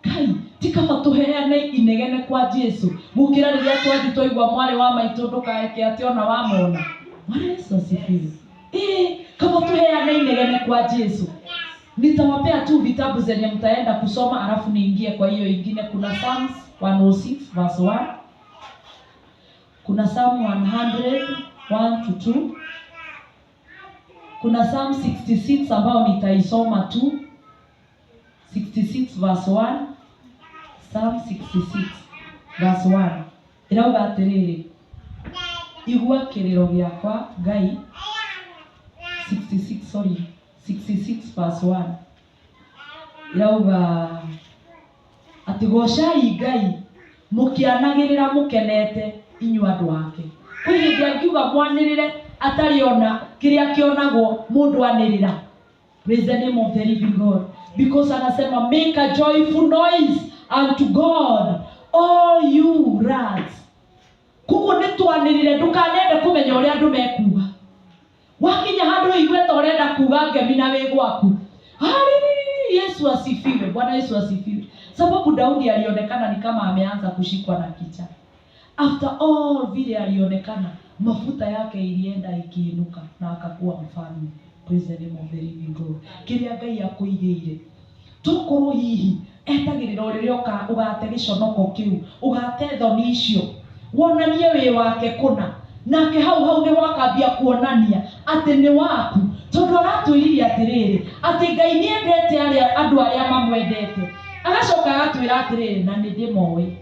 Kai tikaba tuheane inegene kwa Jesu gukira riria twathi twaigua mwari wa maitu ndukaeke ati ona wamona. Bwana Yesu asifiwe. Kama tuheane inegene kwa Jesu. Nitawapea tu vitabu zenye mtaenda kusoma alafu niingie kwa hiyo ingine. Kuna Psalms 106 verse 1. Kuna Psalm 100 1-2. Kuna Psalm 66 ambao nitaisoma tu. 66 verse 1. Psalm 66 verse 1. Irauga atiriri, igua kiriro giakwa Ngai. 66 verse 1. Irauga ati gocai Ngai mukianagirira mukenete inyua andu ake. Kwi hindi angiuga mwanirire atari ona kiria kionagwo mundu anirira. Praise the name of the living God. Because anasema make a joyful noise unto God, all you rats. Kuko nitwanirire ndukanende kumenya uria andu mekuga. Wakinya handu igweta urenda kuga ngemina we gwaku. Yesu asifiwe. Bwana Yesu asifiwe. Sababu Daudi alionekana ni kama ameanza kushikwa na kicha. After all vile alionekana, mafuta yake ilienda ikiinuka na akakuwa mfalme. Praise the name of the living God. Kiria Ngai akuigeire tukorwo hihi etagirira riria ugate giconoko kiu ugate thoni icio wonanie wi wake kuna nake hau ni wakambia kuonania ati ni waku tondu aratwiririe atiriri ati Ngai ni endete andu aria mamwendete agacoka agatwira atiriri na ni ndimoi.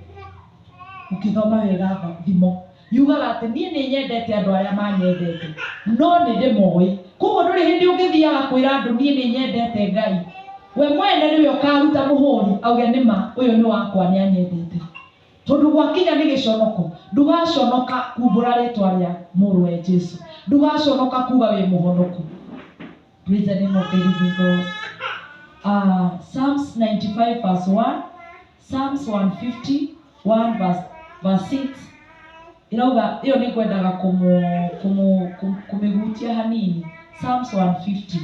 Ukithoma wega thimo yugaga ati nie ni nyendete andu aria manyendete no ni ndimoi. Kuko nduri hindi ungithiaga kwira andu nie ni nyendete Ngai, we mwene niwe ukaruta muhuri auge nima uyu ni wakwa ni anyendete. Tondu gwakinya ni giconoko ndugaconoka kumbura ritwa ria murwe Jesu, ndugaconoka kuga wi muhonoku. Praise the name of the living God. Psalms 95 verse 1, Psalms 150 1 verse 6. Irauga iyo ni kwendaga kumigutia hanini. Psalms 150.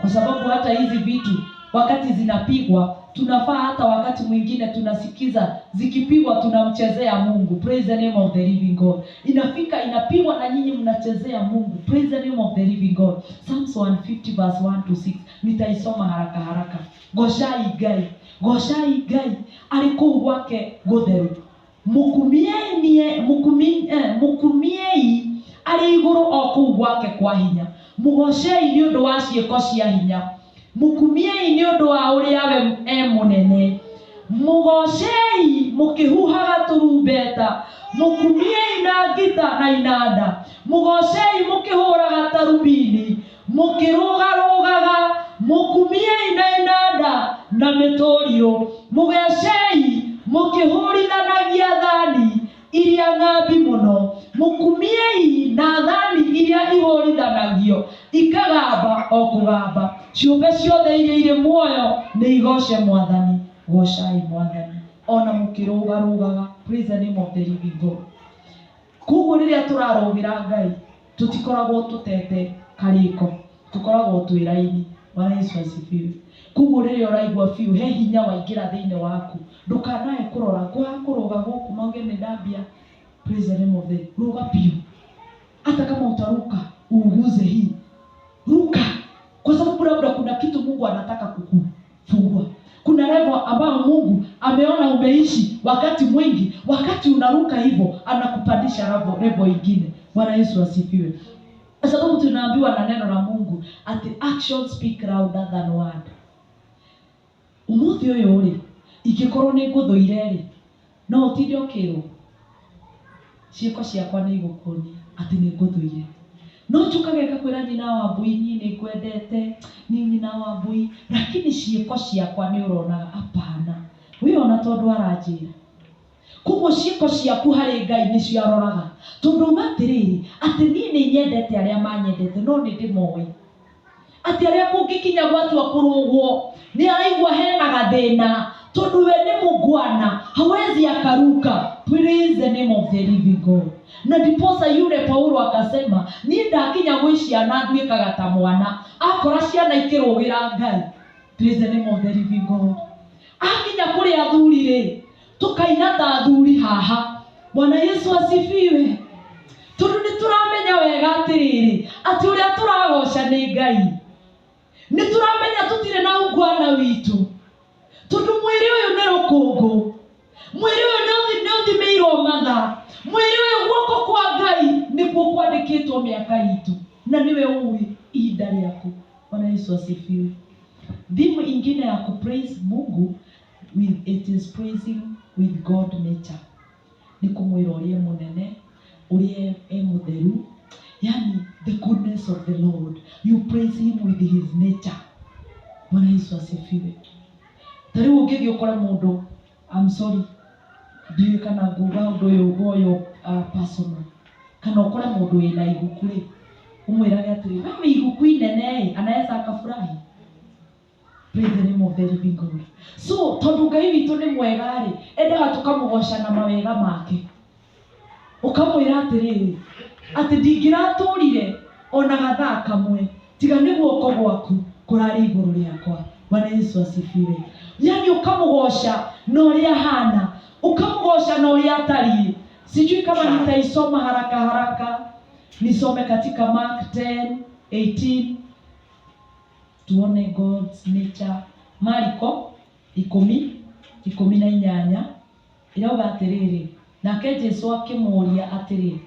Kwa sababu hata hizi vitu wakati zinapigwa tunafaa hata wakati mwingine tunasikiza zikipigwa tunamchezea Mungu. Praise the name of the living God. Inafika inapigwa na nyinyi mnachezea Mungu. Praise the name of the living God. Psalms 150 verse 1-6. Nitaisoma haraka. Gocai Ngai ariko gwake gutheru. Mukumiei ari iguru oku gwake kwa hinya. Mugocei ni undu wa ciiko cia hinya. Mukumiei ni undu wa uria we munene. Mugocei mukihuhaga turumbeta. Mukumiei na ngita na inanda. Mugocei mukihuraga tarubini. Mukirugarugaga. Mukumiei na inanda na mitorio. Mugocei mukihurithanagia thani iria ng'ambi muno. Mukumiei na thani iria ihurithanagio ikagamba o kugamba. Ciumbe ciothe iria iri muoyo ni igoce Mwathani. Gocai Mwathani ona mukirugarugaga. Praise the name of the living God. Kuguo riria turarugira Ngai tutikoragwo tutete kariko, tukoragwo twiraini. Bwana Yesu asifiwe. Kuguo riria uraigua fiu he hinya waingira thiini waku ndukanae kurora kuruga guku mauge ni ndambia. Praise the name of the ruga piu. Hata kama utaruka uuguze hii ruka, kwa sababu labda kuna kitu Mungu anataka kukufungua. Kuna level ambayo Mungu ameona umeishi wakati mwingi, wakati unaruka hivyo anakupandisha level ingine. Bwana Yesu asifiwe. Kwa sababu tunaambiwa na neno la Mungu ati actions speak louder than word. Umuthi uyu ri igikorwo ni nguthuire ri no utinde ukirwo ciiko ciakwa ni igukunia ati ni nguthuire. No njukage ngakwira nyina wa mbui ni ngwendete ni nyina wa mbui, lakini ciiko ciakwa ni uronaga apana we ona tondu aranjira. Kuguo ciiko ciaku hari Ngai ni ciaroraga tondu matiriri ati ni nyendete aria manyendete no ni ndimoi. Ati aria mungikinya gwatua kurugwo ni araigua hena gathina tondu we ni mugwana hawezi akaruka. Praise the name of the living God. Na ndiposa yule Paulo akasema ni ndakinya gwi ciana nduikaga ta mwana. Akora ciana ikirugira Ngai. Praise the name of the living God. akinya kuri athuri ri tukaina ta athuri haha. Bwana Yesu asifiwe. Tondu ni turamenya wega atiriri ati uria turagoca ni Ngai. Ni turamenya tutire na ungwana witu. Tondu mwiri uyu ni rukungu. Mwiri uyu ni uthimeirwo matha. Mwiri uyu guoko kwa Ngai nikuo kwandikitwo miaka itu. Na niwe uwi ihinda riaku. Bwana Yesu asifiwe. Thimu ingine ya kupraise Mungu it is praising with God nature. Ni kumwira uria munene, uria mutheru, yani the goodness of the Lord. You praise him with his nature. Bwana Yesu asifiwe. Tariu ungithi ukora mundu, I'm sorry, ndiye kana nguga undu uyu personal, kana ukora mundu wina iguku ri umwirage atiri wewe iguku inene anaweza akafurahi. Praise the name of the living God. So tondu Ngai witu ni mwega ri endaga tukamugoca na mawega make. Ukamwira atiriri ati ndingiraturire ona gathaa kamwe tiga ni guoko gwaku kurari iguru riakwa. Bwana Yesu asifiwe. Yani ukamugoca na uria hana, ukamugoca na uria atari. Sijui kama nitaisoma haraka. Nisome katika Mark 10:18. Tuone God's nature. Mariko 10:18 irauga atiriri nake Jesu akimuria atiri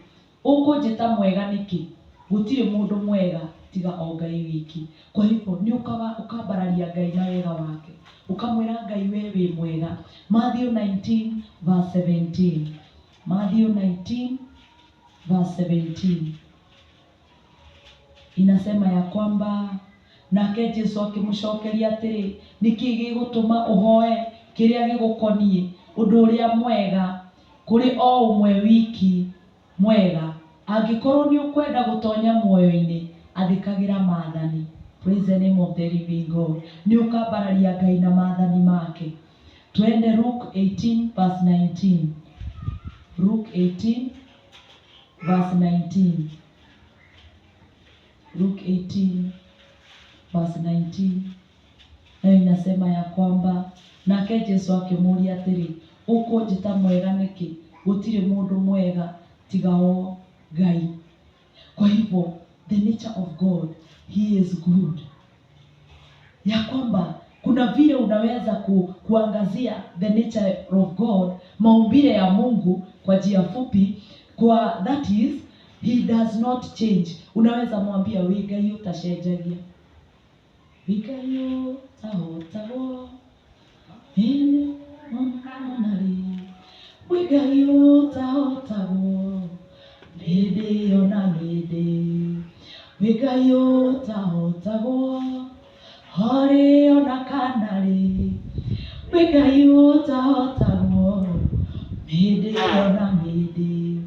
ukunjita mwega niki? Gutire mundu mwega tiga o Ngai wiki. Kwa hivyo ni ukabararia Ngai na wega wake, ukamwira Ngai wewe mwega. Matthew 19:17. Matthew 19:17 inasema ya kwamba nake Jesu akimucokeria atiri niki gigutuma uhoe kiria gigukonie undu uria mwega kuri o umwe wiki mwega angikorwo ni ukwenda gutonya muoyo-ini athikagira maathani. Praise the name of the living God. Ni ukabararia Ngai na maathani make. Twende Luke 18:19. Luke 18:19. Luke 18:19 na inasema ya kwamba nake Jesu akimuria atiri ukunjita mwega niki? Gutire mundu mwega tiga o Ngai. Kwa hivyo the nature of God, he is good. Ya kwamba kuna vile unaweza kuangazia the nature of God, maumbile ya Mungu kwa njia fupi, kwa that is he does not change. Unaweza mwambia we Ngai utacenjagia. We Ngai utahotago. Hini onari. We Ngai utahotago. Mede ona mede. We Ngai utahotago. Hore ona kanari. We Ngai utahotago. Mede ona mede.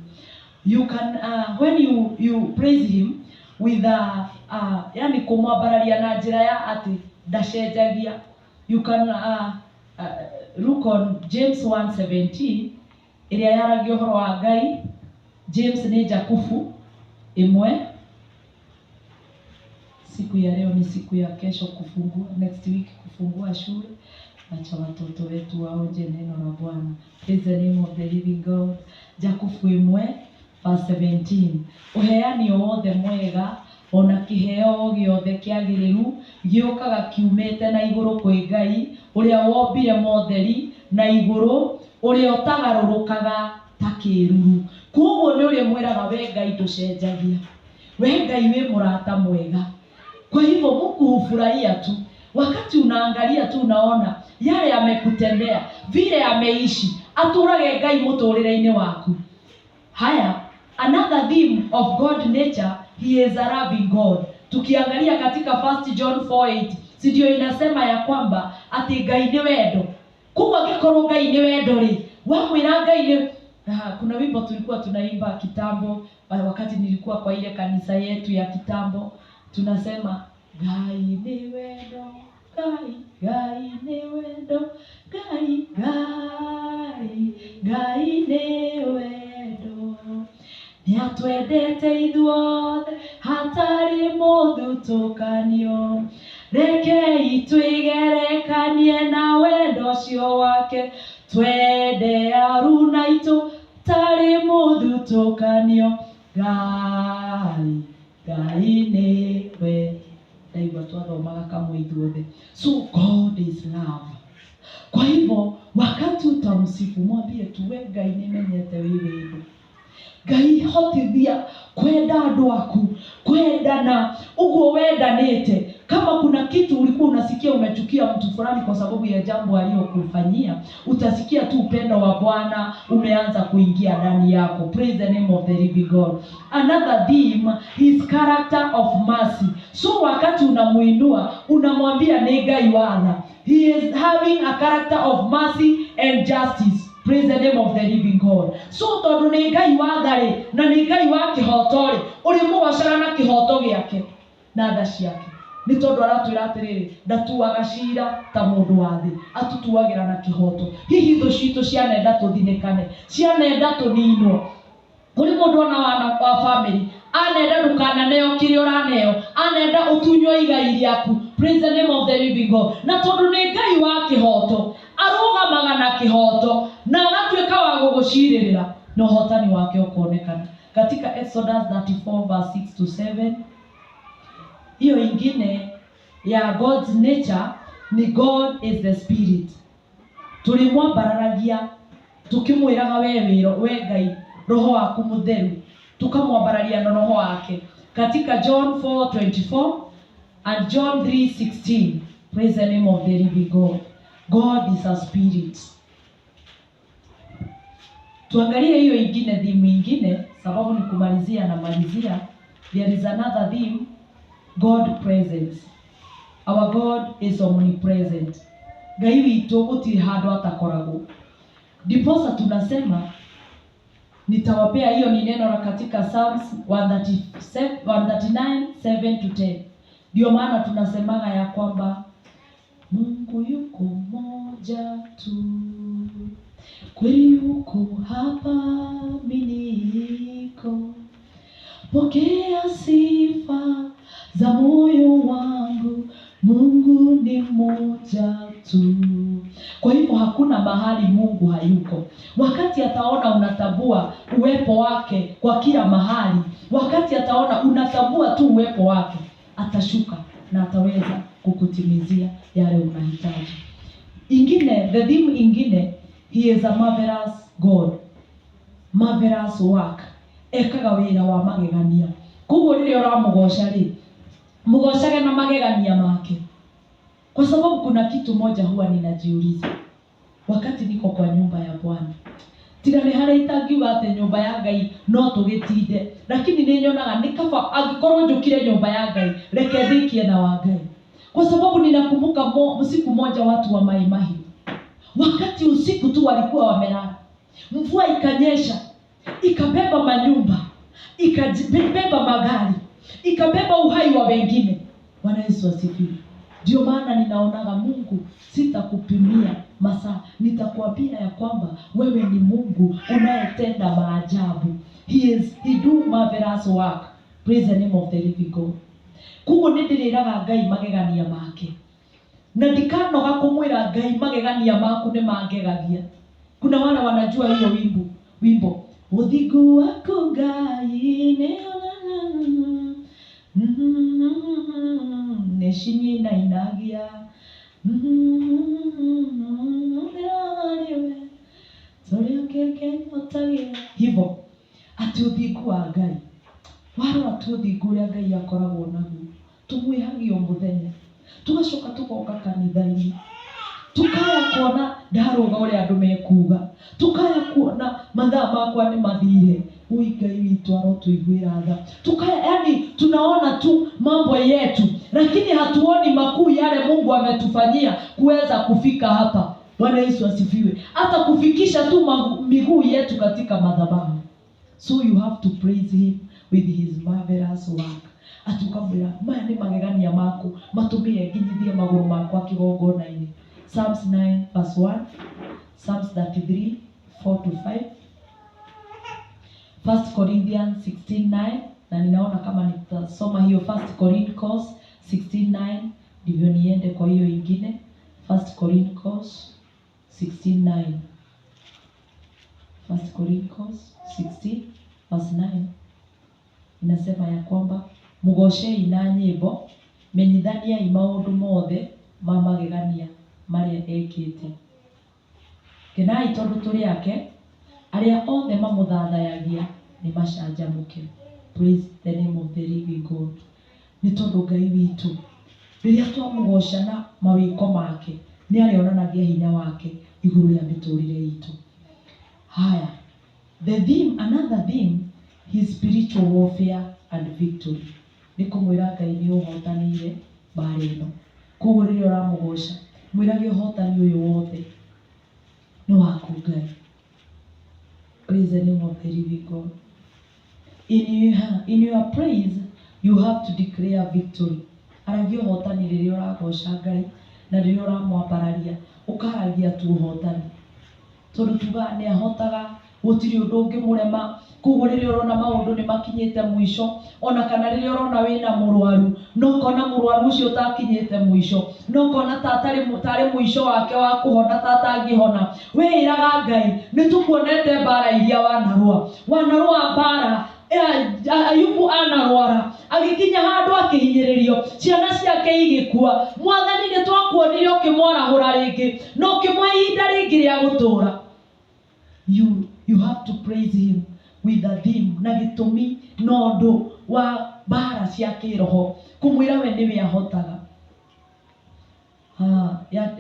You can when you praise him with yani kumwabararia na njira ya ati ndacenjagia, you can look on James 1:17 iria yaragia uhoro wa Ngai. James ni Jakubu imwe. Siku ya leo ni siku ya kesho kufungua, next week kufungua shule. Acha watoto wetu waonje neno la Bwana. Praise the name of the living God. Jakubu imwe 17. Uheani wothe mwega ona kiheo giothe kiagiriru giokaga kiumete na iguru kwi Ngai uria wombire motheri na iguru uria utagarurukaga ta kiruru. Koguo ni uria mwiraga we Ngai nducenjagia, we Ngai wi murata mwega. Kwa hivyo Mungu hufurahia tu wakati unaangalia tu, unaona yale amekutendea, vile ameishi. Aturage Ngai muturire-ini waku. Haya, another theme of God nature, he is a loving God. Tukiangalia katika 1 John 4:8, si ndio inasema ya kwamba ati Ngai ni wendo. Kwa gikorwo Ngai ni wendo ri, wamwira Ngai ni kuna wimbo tulikuwa tunaimba kitambo wakati nilikuwa kwa ile kanisa yetu ya kitambo, tunasema Ngai ni wendo, Ngai ni wendo, Ngai ni wendo. Niatwendete ithuothe hatari muthutukanio, rekei twigerekanie na wendo cio wake twende aruna itu tari muthutukanio Ngai niwe ndaigua twathomaga kamwe ithuothe. So God is love. Kwa hivyo wakati utamsifu mwambie tuwe Ngai nimenyete wiwendo. Ngai hotithia kwenda andu aku kwendana uguo wendanite. Kama kuna kitu ulikuwa unasikia umechukia mtu fulani kwa sababu ya jambo aliyokufanyia, utasikia tu upendo wa Bwana umeanza kuingia ndani yako. Praise the name of the living God. Another theme is character of mercy. So wakati unamuinua unamwambia ni Ngai wana. He is having a character of mercy and justice. Praise the name of the living God. So tondu ni Ngai wa thari na ni Ngai wa kihotori, uri mugocaga na kihoto giake na tha ciake. Ni tondu aratwira atiriri ndatuaga cira ta mundu wa thi, atutuagira na kihoto. Hihi thu citu cianenda tuthinikane, cianenda tuninwo. Kuri mundu ona wa family anenda ndukananeo kiri uraneo, anenda utunywo igai riaku. Praise the name of the living God. Na tondu ni Ngai wa kihoto, arugamaga na kihoto na agatuika wa guguciririra na uhotani wake ukonekana. Katika Exodus 34 verse 6 to 7, hiyo ingine ya God's nature ni God is the spirit. Tulimwambararagia tukimwiraga we Ngai roho waku mutheru, tukamwambararia na roho wake katika John 4:24 and John 3:16. Praise the name of the living God. God is a spirit. Tuangalie hiyo ingine theme ingine, sababu ni kumalizia na malizia. There is another theme, God presence. Our God is omnipresent. Ngai witu gutiri handu atakoragwo. Ndiposa tunasema, nitawapea hiyo ni neno la katika Psalms 139:7-10. Ndio maana tunasemaga ya kwamba Mungu yuko moja tu, kweli yuko hapa miniko, pokea sifa za moyo wangu, Mungu ni moja tu. Kwa hivyo hakuna mahali Mungu hayuko. Wakati ataona unatambua uwepo wake kwa kila mahali, wakati ataona unatambua tu uwepo wake, atashuka na ataweza kukutimizia yale unahitaji. Ingine, the theme ingine, he is a marvelous God. Marvelous work. Ekaga wira wa magegania. Kuguo riri uramugoca ri, mugocage na magegania make. Kwa sababu kuna kitu moja huwa ninajiuliza wakati niko kwa nyumba ya Bwana. Tiga ni hara itangiuga ate nyumba ya Ngai no tugitinde, lakini ni nyonaga ni kaba angikorwo njukire nyumba ya Ngai reke thikie na wa Ngai. Kwa sababu ninakumbuka usiku moja watu wa Mai Mahiu, wakati usiku tu walikuwa wamelala, mvua ikanyesha, ikabeba manyumba, ikabeba magari, ikabeba uhai wa wengine. Bwana Yesu asifiwe. Ndio maana ninaonaga Mungu sitakupimia masaa, nitakwambia ya kwamba wewe ni Mungu unayetenda maajabu. He do marvelous work. Praise the name of the living God. Kuguo nindiriraga Ngai magegania make, na ndikanoga kumwira Ngai magegania maku ni mangegagia. Kuna wale wanajua hiyo wimbo uthigu wako Ngai neshinyi na inagia hivyo ati uthigu wa Ngai waro ati uthigu uria Ngai akoragwo naguo tumwihagio muthenya tugacoka tugoka kanitha-ini tukaya kuona ndaruga uria andu mekuga, tukaya kuona mathaa makwa ni mathire, Ngai witu arotuiguira tha, tukaya yani tunaona tu mambo yetu, lakini hatuoni makuu yale Mungu ametufanyia kuweza kufika hapa. Bwana Yesu asifiwe. Hata kufikisha tu miguu yetu katika madhabahu. So you have to praise him with his marvelous work. Atukamwira maya ni magegania maku matumie nginyithie maguru makwa kigongona-ini. Psalms 9:1, Psalms 33:4-5, 1 Corinthians 16:9, na ninaona kama nitasoma hiyo 1 Corinthians 16:9 Ndivyo niende kwa hiyo ingine, 1 Corinthians 16:9. 1 Corinthians 16 verse 9 inasema ya kwamba mugocei na nyimbo, menyithaniai maundu mothe ma magegania maria ekite. Kenai tondu turi ake, aria othe mamuthathayagia ni macanjamuke. Praise the name of the living God. Ni tondu Ngai witu riria twamugoca na mawiko make, ni arionanagia hinya wake iguru ria miturire itu. Haya, another theme is spiritual warfare and victory. Ni kumwira Ngai ni uhotanire mbara ino. Koguo riria uramugoca, mwirage uhotani uyu wothe no waku Ngai. Praise the name of the living God. In your praise, you have to declare victory. Aragia uhotani riria uragoca Ngai na riria uramwambararia, ukaragia tu uhotani. Tondu tuga ni ahotaga, gutiri undu ungimurema. Koguo riria urona maundu ni makinyite mwisho, ona kana riria urona wina murwaru, no kona murwaru ucio utakinyite mwisho, no kona tari mwisho wake wa kuhona tatangihona, we iraga Ngai ni tukuonete mbara iria wanarua mbara. Ayubu anarwara, agikinya handu akihinyiririo, ciana ciake igikua. Mwathani ni twakuonire ukimwarahura ringi, no kimwe ihinda ringi ria gutura. You have to praise him with a theme na gitumi nondu wa mbara cia kiroho, kumwira we niwe ahotaga.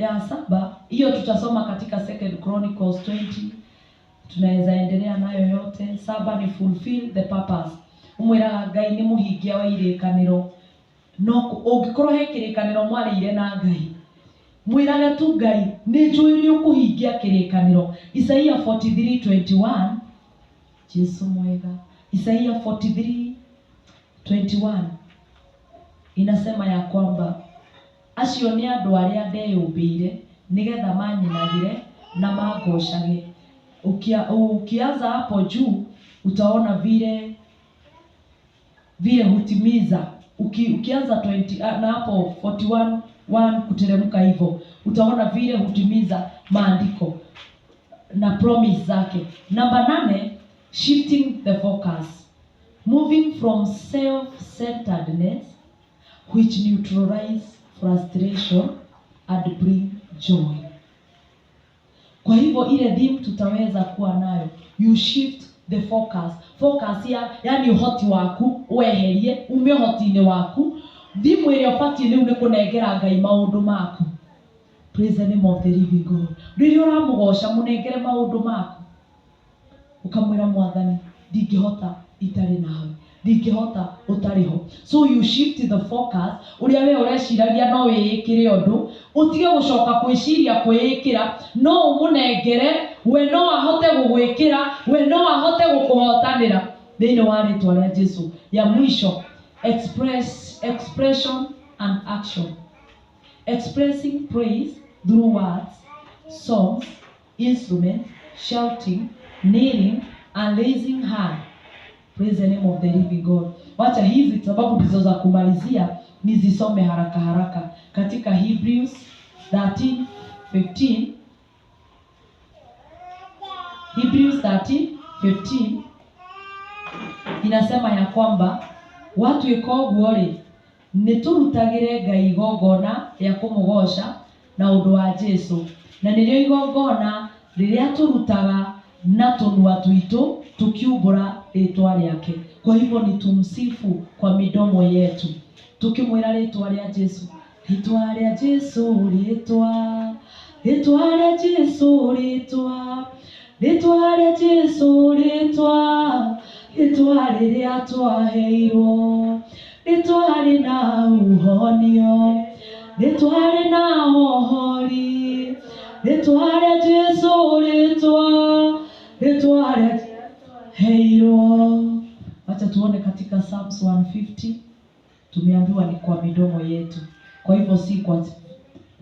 Ya saba hiyo tutasoma katika 2 Chronicles 20. Tunaweza endelea nayo yote. 7 ni fulfill the purpose. Umwira Ngai ni muhingia wa irikaniro, no ungikorwo he kirikaniro mwarire na Ngai, mwirage tu Ngai ni njui ni ukuhingia kirikaniro. Isaia 43:21. Jesu mwega. Isaia 43:21 inasema ya kwamba acio ni andu aria ndeyumbire nigetha manyinagire na magocage. Ukianza hapo juu utaona vile hutimiza. Ukianza 20 na hapo 41:1 kuteremka hivyo, utaona vile hutimiza maandiko na promise zake. Number 8, shifting the focus, moving from self-centeredness which neutralize frustration and bring joy. Kwa hivyo ile theme tutaweza kuwa nayo, you shift the focus. Focus yani uhoti waku weherie ume uhoti-ini waku. Theme ile ufatie ni kunengera Ngai maundu maku. Praise the name of the living God. Riria uramugoca munengere maundu maku, ukamwira Mwathani ndingihota itari nawe, ndingihota utariho. So you shift the focus. Uria we ureciragia no wiyikire undu, utige gucoka kwiciria kwiyikira, no umunengere we no ahote gugwikira, we no ahote gukuhotanira thiini wa ritwa ria Jesu. Ya mwisho, expression and action. Expressing praise through words, songs, instruments, shouting, kneeling and raising hand. Praise the name of the living God. Wacha hizi sababu ndizo za kumalizia nizisome haraka katika Hebrews 13:15. Hebrews 13:15 inasema ya kwamba watu ikoguo ri niturutagire Ngai igongona ya kumugoca na undu wa Jesu, na nirio igongona riria turutaga na tunua twitu tukiumbura ritwa riake. Kwa hivyo ni tumsifu kwa midomo yetu tukimwira ritwa ria Jesu, ritwa ria Jesu, ritwa ria Jesu, ritwa ria Jesu, ritwa riria twaheirwo, ritwa rina uhonio, ritwa rina uhori, ritwa ria Jesu, ritwa ria heiro. Acha tuone katika Psalms 150. Tumeambiwa ni kwa midomo yetu, kwa hivyo si kwa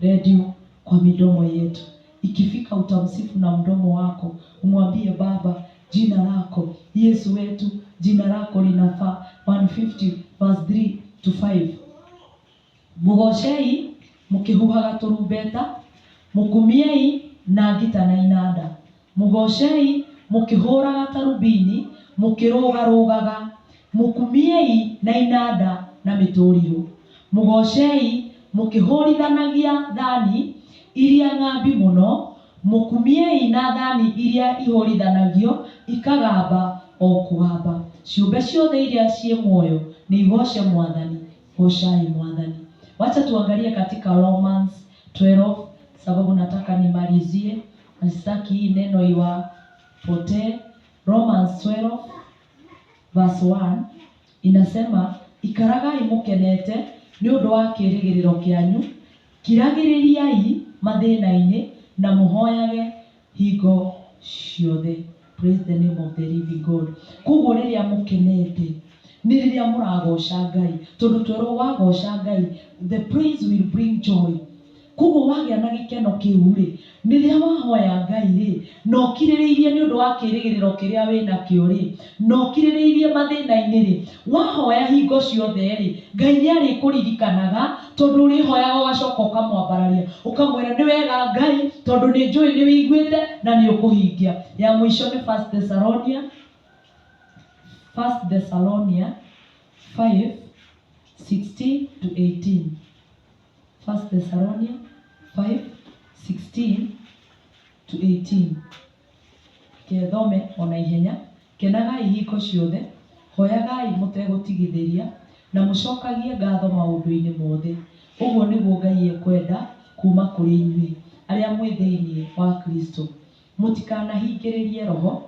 radio, kwa midomo yetu. Ikifika utamsifu na mdomo wako, umwambie Baba jina lako, Yesu wetu jina lako linafaa. 150 verse 3 to 5. Mugocei mukihuhaga turumbeta, mukumiei na ngita na inanda, mugocei mukihuraga tarubini, mukirugarugaga, mukumiei na inanda na mituriro, mugocei mukihuridhanagia thani iria ng'ambi muno, mukumiei na thani iria ihurithanagio ikagamba o kugamba. Ciumbe ciothe iria cie muoyo ni igoce Mwathani, gocai Mwathani. Wacha tuangalie katika Romans 12, sababu nataka nimalizie, nasitaki hii neno iwapotee. Romans 12 verse 1 inasema, ikaragai mukenete ni undu wa kirigiriro kianyu, kiragiririai mathina-ini na muhoyage hingo ciothe. Praise the name of the living God. Koguo riria mukenete ni riria muragoca Ngai, tondu twero wagoca Ngai, the praise will bring joy. Koguo wagia na gikeno kiu ri, ni riria wahoya Ngai ri, no kiririirie ni undu wa kirigiriro kiria wina kio ri, no kiririirie mathina-ini ri, wahoya hingo ciothe ri, Ngai ni ari kuririkanaga, tondu ri hoya ugacoka ukamwambararia, ukamwira ni wega Ngai, tondu ni njui ni wiguite na ni ukuhingia. Ya mwisho ni 1 Thessalonians 5:16 to 18. 1 Thessalonians 5:16 to 18. Kethome ona ihenya. Kenagai hingo ciothe, hoyagai mutegutigithiria, na mucokagie ngatho maundu-ini mothe. Uguo niguo Ngai ekwenda kuma kuri inyui aria mwi thiini wa Kristo. Mutikanahingiririe roho.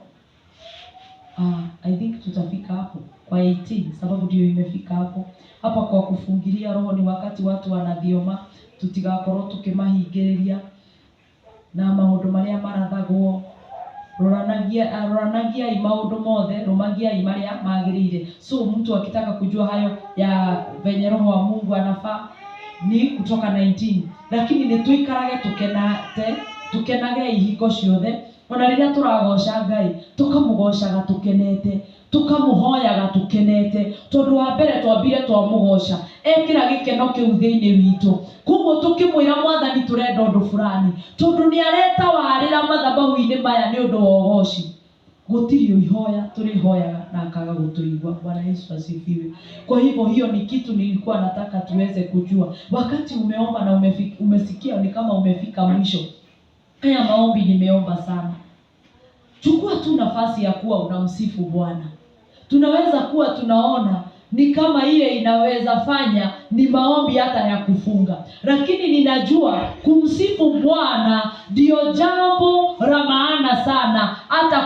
I think tutafika hapo kwa 18 sababu ndio imefika hapo. Hapa kwa kufungilia roho ni wakati watu wanathioma, tutigakorwo tukimahingiriria na maundu maria marathagwo. Roranagiai maundu mothe, rumagiai maria magirire. So mtu akitaka kujua hayo ya venye roho wa Mungu anafaa ni kutoka 19. Lakini ni tuikarage tukenage hingo ciothe. Ona riria turagoca Ngai, tukamugocaga tukenete, tukamuhoyaga tukenete, tondu wa mbere twambire twamugoca ekira gikeno kiu thiini witu. Koguo tukimwira Mwathani turenda undu fulani, tondu ni areta warira mathabahu-ini maya ni undu wa ugoci, gutiri uihoya turihoyaga na akaga gutuigwa. Bwana Yesu asifiwe. Kwa hivyo hiyo ni kitu nilikuwa nataka tuweze kujua. Wakati umeomba na umesikia ni kama umefika mwisho, haya maombi nimeomba sana, chukua tu nafasi ya kuwa unamsifu Bwana. Tunaweza kuwa tunaona ni kama ile inaweza fanya ni maombi hata ya kufunga, lakini ninajua kumsifu Bwana ndio jambo la maana sana hata